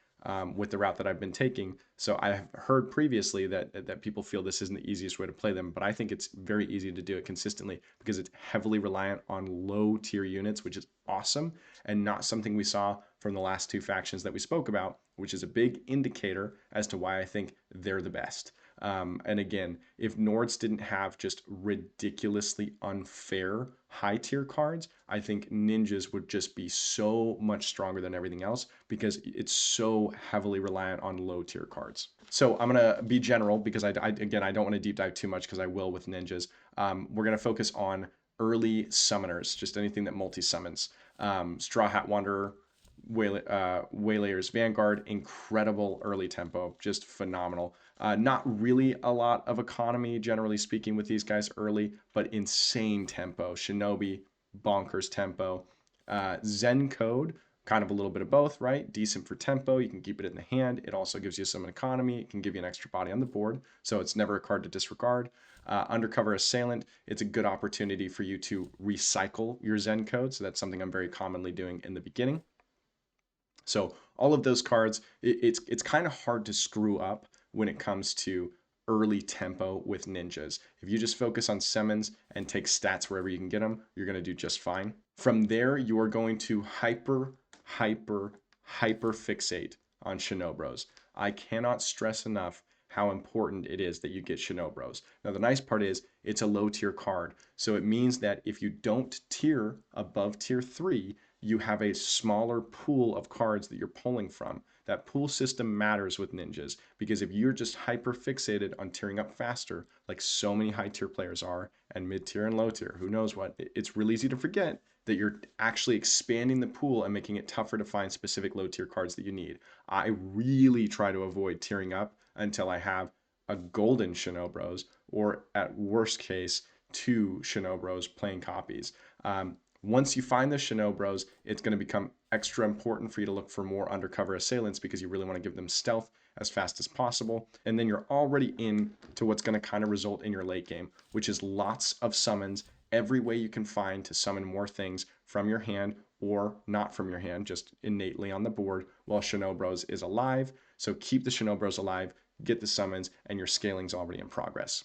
with the route that I've been taking. So I have heard previously that people feel this isn't the easiest way to play them, but I think it's very easy to do it consistently because it's heavily reliant on low tier units, which is awesome and not something we saw from the last two factions that we spoke about, which is a big indicator as to why I think they're the best. And again, if Nords didn't have just ridiculously unfair high tier cards, I think ninjas would just be so much stronger than everything else because it's so heavily reliant on low tier cards. So I'm gonna be general because again, I don't want to deep dive too much because I will with ninjas. We're gonna focus on early summoners, just anything that multi summons. Straw Hat Wanderer, Waylayer's Vanguard, incredible early tempo, just phenomenal. Not really a lot of economy, generally speaking, with these guys early, but insane tempo. Shinobi, bonkers tempo. Zen Code, kind of a little bit of both, right? Decent for tempo. You can keep it in the hand. It also gives you some economy. It can give you an extra body on the board, so it's never a card to disregard. Undercover Assailant, it's a good opportunity for you to recycle your Zen Code, so that's something I'm very commonly doing in the beginning. So all of those cards, it's kind of hard to screw up when it comes to early tempo with ninjas. If you just focus on summons and take stats wherever you can get them, you're going to do just fine. From there, you are going to hyper fixate on Shinobros. I cannot stress enough how important it is that you get Shinobros. Now, the nice part is it's a low tier card. So it means that if you don't tier above tier 3, you have a smaller pool of cards that you're pulling from. That pool system matters with ninjas because if you're just hyper fixated on tiering up faster, like so many high tier players are, and mid tier and low tier, who knows what, it's really easy to forget that you're actually expanding the pool and making it tougher to find specific low tier cards that you need. I really try to avoid tiering up until I have a golden Shinobros, or at worst case, 2 Shinobros playing copies. Once you find the Shinobros, it's going to become extra important for you to look for more undercover assailants because you really want to give them stealth as fast as possible. And then you're already in to what's going to kind of result in your late game, which is lots of summons, every way you can find to summon more things from your hand or not from your hand, just innately on the board while Shinobros is alive. So keep the Shinobros alive, get the summons, and your scaling's already in progress.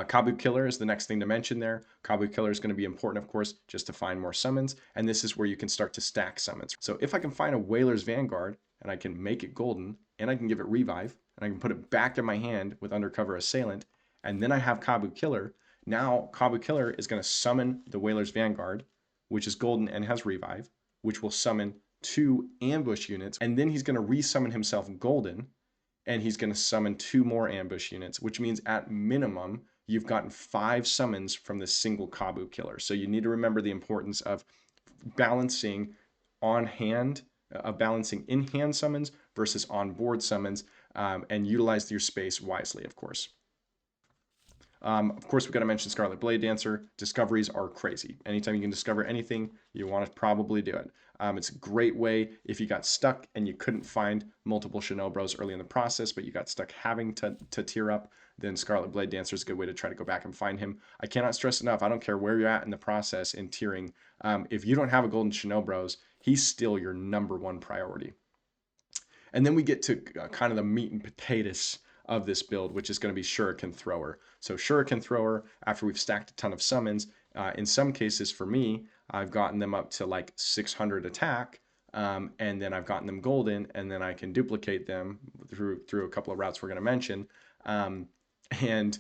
Kabu Killer is the next thing to mention there. Kabu Killer is going to be important, of course, just to find more summons, and this is where you can start to stack summons. So if I can find a Whaler's Vanguard, and I can make it golden, and I can give it revive, and I can put it back in my hand with Undercover Assailant, and then I have Kabu Killer, now Kabu Killer is going to summon the Whaler's Vanguard, which is golden and has revive, which will summon 2 ambush units, and then he's going to resummon himself golden, and he's going to summon 2 more ambush units, which means at minimum, you've gotten 5 summons from this single Kabu Killer. So you need to remember the importance of balancing on hand, balancing in hand summons versus on board summons, and utilize your space wisely, of course. Of course, we've got to mention Scarlet Blade Dancer. Discoveries are crazy. Anytime you can discover anything, you want to probably do it. It's a great way if you got stuck and you couldn't find multiple Shinobros early in the process, but you got stuck having to tier up, then Scarlet Blade Dancer is a good way to try to go back and find him. I cannot stress enough, I don't care where you're at in the process in tiering. If you don't have a golden Shinobros, he's still your #1 priority. And then we get to kind of the meat and potatoes of this build, which is going to be Shuriken Thrower. So Shuriken Thrower, after we've stacked a ton of summons, in some cases for me, I've gotten them up to like 600 attack, and then I've gotten them golden, and then I can duplicate them through a couple of routes we're going to mention, and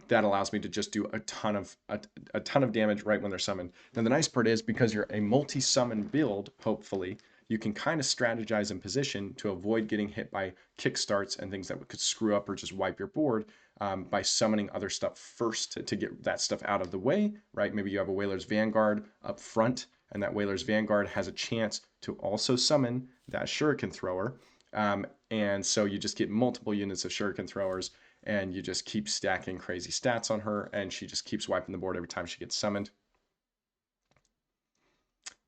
that allows me to just do a ton of damage right when they're summoned. Now the nice part is because you're a multi-summon build, hopefully, you can kind of strategize in position to avoid getting hit by kickstarts and things that could screw up or just wipe your board by summoning other stuff first to get that stuff out of the way, right? Maybe you have a Whaler's Vanguard up front, and that Whaler's Vanguard has a chance to also summon that Shuriken Thrower. And so you just get multiple units of Shuriken Throwers, and you just keep stacking crazy stats on her, and she just keeps wiping the board every time she gets summoned.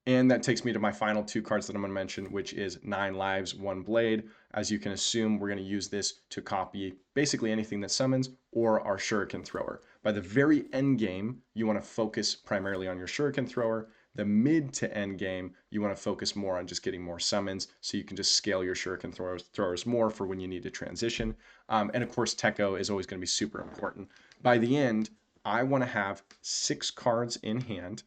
And that takes me to my final 2 cards that I'm going to mention, which is 9 lives, 1 blade. As you can assume, we're going to use this to copy basically anything that summons or our Shuriken Thrower. By the very end game, you want to focus primarily on your Shuriken Thrower. The mid to end game, you want to focus more on just getting more summons so you can just scale your Shuriken throwers more for when you need to transition. And of course, Tekko is always going to be super important. By the end, I want to have 6 cards in hand.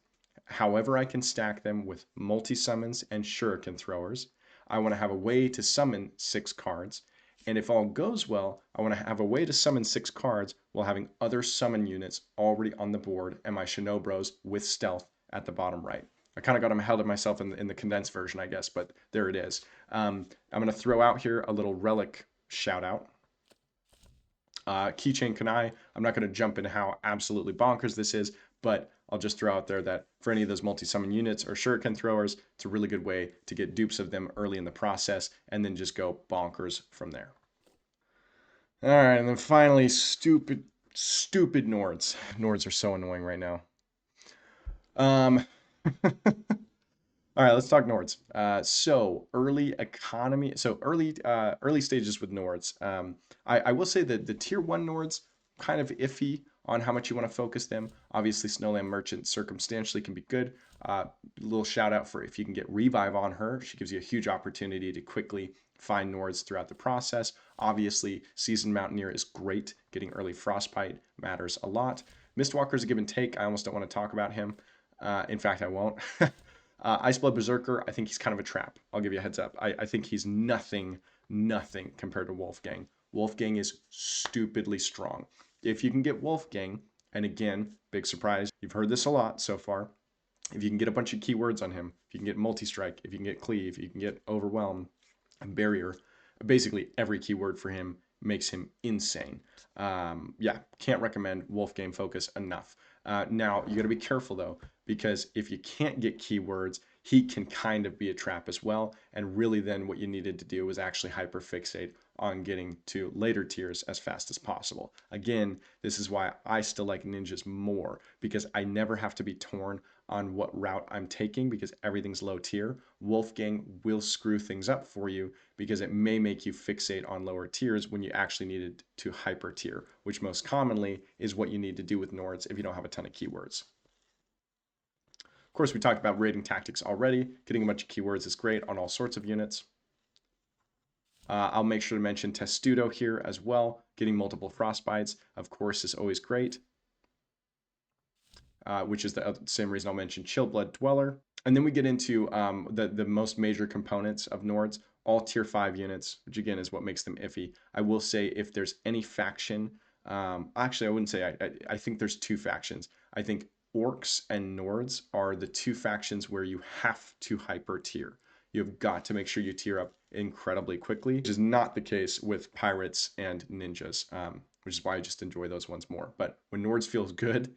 However, I can stack them with multi-summons and Shuriken Throwers. I want to have a way to summon 6 cards. And if all goes well, I want to have a way to summon 6 cards while having other summon units already on the board and my Shinobros with stealth at the bottom right. I kind of got them held of myself in the condensed version, I guess, but there it is. I'm going to throw out here a little relic shout out. Keychain Kanai, I'm not going to jump into how absolutely bonkers this is, but I'll just throw out there that for any of those multi-summon units or shuriken throwers, it's a really good way to get dupes of them early in the process and then just go bonkers from there. All right, and then finally, stupid Nords. Nords are so annoying right now. Um, all right, let's talk Nords. So early economy, so early stages with Nords. I will say that the tier 1 Nords kind of iffy on how much you want to focus them. Obviously, Snowland Merchant circumstantially can be good. Little shout out for if you can get Revive on her. She gives you a huge opportunity to quickly find Nords throughout the process. Obviously, Seasoned Mountaineer is great. Getting early Frostbite matters a lot. Mistwalker is a give and take. I almost don't want to talk about him. In fact, I won't. Iceblood Berserker, I think he's kind of a trap. I'll give you a heads up. I think he's nothing compared to Wolfgang. Wolfgang is stupidly strong. If you can get Wolfgang, and again, big surprise, you've heard this a lot so far, if you can get a bunch of keywords on him, if you can get multi-strike, if you can get cleave, you can get overwhelm and barrier, basically every keyword for him makes him insane. Yeah, can't recommend Wolfgang Focus enough. Now, you got to be careful though, because if you can't get keywords, he can kind of be a trap as well. And really then what you needed to do was actually hyperfixate on getting to later tiers as fast as possible. Again, this is why I still like ninjas more, because I never have to be torn on what route I'm taking because everything's low tier. Wolfgang will screw things up for you because it may make you fixate on lower tiers when you actually needed to hyper tier, which most commonly is what you need to do with Nords if you don't have a ton of keywords. Of course, we talked about raiding tactics already. Getting a bunch of keywords is great on all sorts of units. I'll make sure to mention Testudo here as well. Getting multiple frostbites, of course, is always great. Which is the same reason I'll mention Chillblood Dweller. And then we get into the most major components of Nords, all tier 5 units, which again is what makes them iffy. I will say if there's any faction, actually I wouldn't say, I think there's 2 factions. I think Orcs and Nords are the 2 factions where you have to hyper tier. You've got to make sure you tier up incredibly quickly, which is not the case with Pirates and Ninjas, which is why I just enjoy those ones more. But when Nords feels good,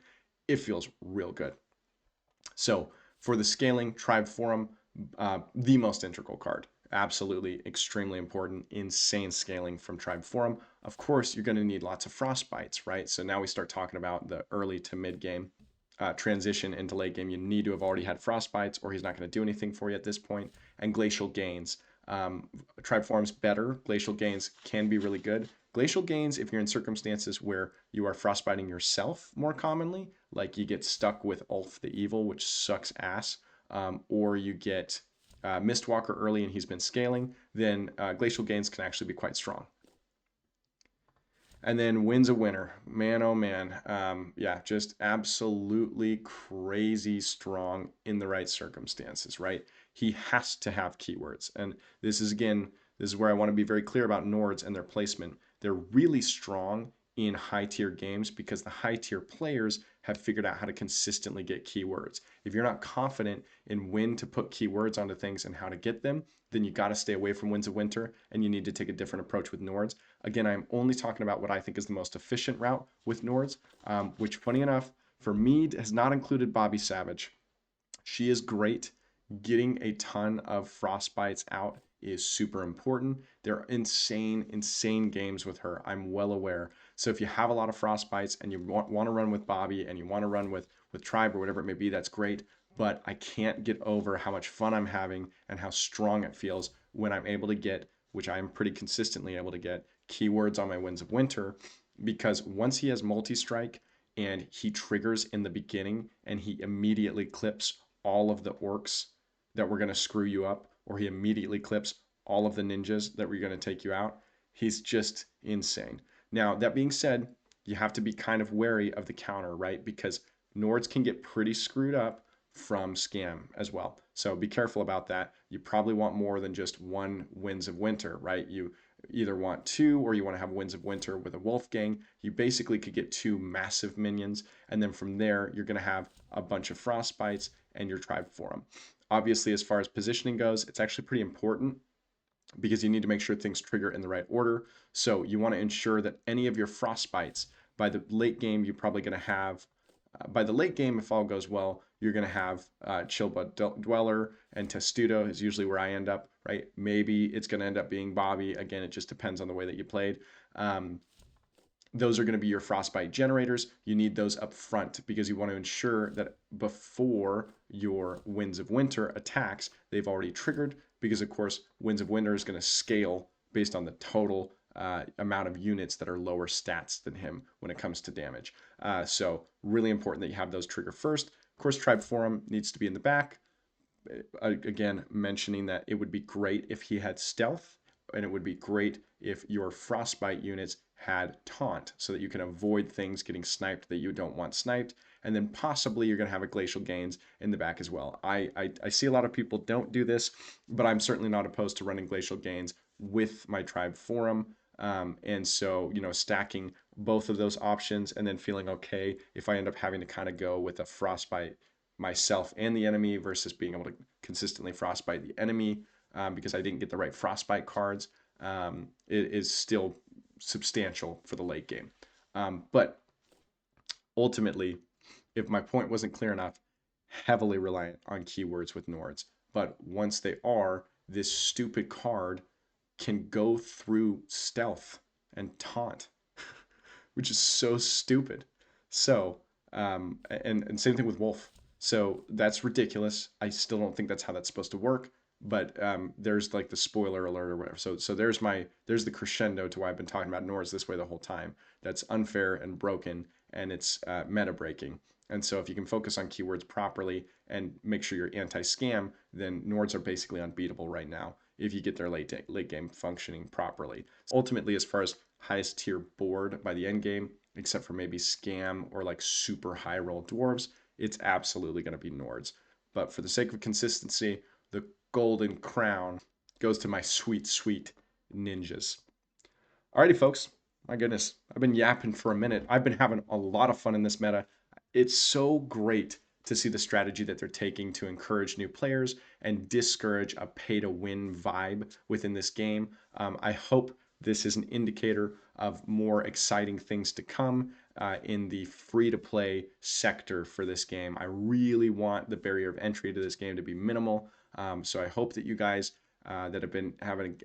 it feels real good. So for the scaling, Tribe Forum, the most integral card. Absolutely, extremely important, insane scaling from Tribe Forum. Of course, you're going to need lots of frostbites, right? So now we start talking about the early to mid game transition into late game. You need to have already had frostbites or he's not going to do anything for you at this point. And glacial gains. Tribe Forum's better. Glacial gains can be really good. Glacial gains, if you're in circumstances where you are frostbiting yourself more commonly, like you get stuck with Ulf the Evil, which sucks ass, or you get Mistwalker early and he's been scaling, then glacial gains can actually be quite strong. And then Winds a Winter. Man, oh man. Yeah, just absolutely crazy strong in the right circumstances, right? He has to have keywords. And this is, again, this is where I want to be very clear about Nords and their placement. They're really strong in high tier games because the high tier players have figured out how to consistently get keywords. If you're not confident in when to put keywords onto things and how to get them, then you got to stay away from Winds of Winter and you need to take a different approach with Nords. Again, I'm only talking about what I think is the most efficient route with Nords, which, funny enough, for me has not included Bobby Savage. She is great. Getting a ton of frostbites out is super important. They're insane games with her. I'm well aware. So if you have a lot of frostbites and you want to run with Bobby and you want to run with Tribe or whatever it may be, that's great. But I can't get over how much fun I'm having and how strong it feels when I'm able to get, which I'm pretty consistently able to get, keywords on my Winds of Winter. Because once he has multi-strike and he triggers in the beginning and he immediately clips all of the orcs that were going to screw you up, or he immediately clips all of the ninjas that were going to take you out, he's just insane. Now, that being said, you have to be kind of wary of the counter, right? Because Nords can get pretty screwed up from scam as well. So be careful about that. You probably want more than just one Winds of Winter, right? either want 2 or you want to have Winds of Winter with a Wolfgang, you basically could get 2 massive minions. And then from there, you're going to have a bunch of Frostbites and your Tribe Forum. Obviously, as far as positioning goes, it's actually pretty important because you need to make sure things trigger in the right order. So you want to ensure that any of your Frostbites, by the late game, you're probably going to have, by the late game, if all goes well, you're going to have Chillbud Dweller and Testudo is usually where I end up, right? Maybe it's going to end up being Bobby. Again, it just depends on the way that you played. Those are going to be your Frostbite generators. You need those up front because you want to ensure that before your Winds of Winter attacks, they've already triggered, because of course, Winds of Winter is going to scale based on the total amount of units that are lower stats than him when it comes to damage. So really important that you have those trigger first. Of course, Tribe Forum needs to be in the back. Again, mentioning that it would be great if he had stealth, and it would be great if your Frostbite units had taunt so that you can avoid things getting sniped that you don't want sniped. And then possibly you're going to have a Glacial Gains in the back as well. I see a lot of people don't do this, but I'm certainly not opposed to running Glacial Gains with my Tribe Forum. And so, stacking both of those options and then feeling okay if I end up having to kind of go with a Frostbite myself and the enemy versus being able to consistently Frostbite the enemy because I didn't get the right Frostbite cards, it is still substantial for the late game. But ultimately, if my point wasn't clear enough, heavily reliant on keywords with Nords. But once they are, this stupid card can go through stealth and taunt, which is so stupid. So, and same thing with Wolf. So that's ridiculous. I still don't think that's how that's supposed to work. But there's like the spoiler alert or whatever. So there's the crescendo to why I've been talking about Nords this way the whole time. That's unfair and broken, and it's meta breaking. And so if you can focus on keywords properly and make sure you're anti-scam, then Nords are basically unbeatable right now if you get their late game functioning properly. Ultimately, as far as highest tier board by the end game, except for maybe scam or like super high roll dwarves, it's absolutely going to be Nords. But for the sake of consistency, the golden crown goes to my sweet, sweet ninjas. Alrighty, folks. My goodness, I've been yapping for a minute. I've been having a lot of fun in this meta. It's so great to see the strategy that they're taking to encourage new players and discourage a pay-to-win vibe within this game. I hope this is an indicator of more exciting things to come in the free-to-play sector for this game. I really want the barrier of entry to this game to be minimal. So I hope that you guys that have been having,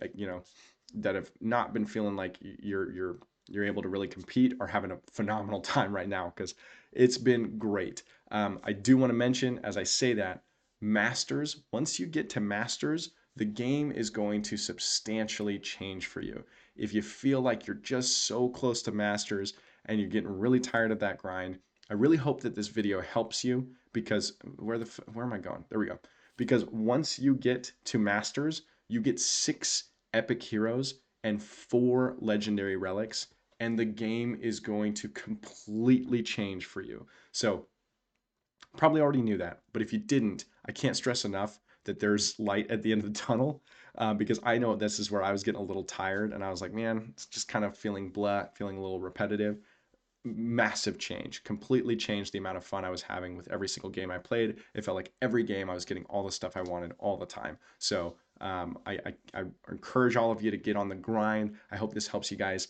that have not been feeling like you're able to really compete are having a phenomenal time right now, because it's been great. I do want to mention, as I say that, Masters, once you get to Masters, the game is going to substantially change for you. If you feel like you're just so close to Masters and you're getting really tired of that grind, I really hope that this video helps you, because where am I going? There we go. Because once you get to Masters, you get 6 epic heroes and 4 legendary relics, and the game is going to completely change for you. So probably already knew that, but if you didn't, I can't stress enough that there's light at the end of the tunnel, because I know this is where I was getting a little tired and I was like, man, it's just kind of feeling blah, feeling a little repetitive. Massive change, completely changed the amount of fun I was having with every single game I played. It felt like every game I was getting all the stuff I wanted all the time. So I encourage all of you to get on the grind. I hope this helps you guys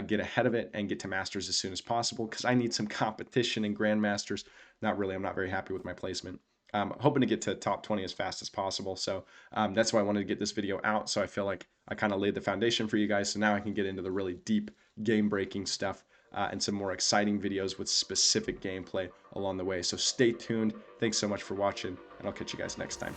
get ahead of it and get to Masters as soon as possible, because I need some competition in Grandmasters. Not really, I'm not very happy with my placement. Hoping to get to top 20 as fast as possible. So that's why I wanted to get this video out. So I feel like I kind of laid the foundation for you guys. So now I can get into the really deep game-breaking stuff and some more exciting videos with specific gameplay along the way. So stay tuned. Thanks so much for watching, and I'll catch you guys next time.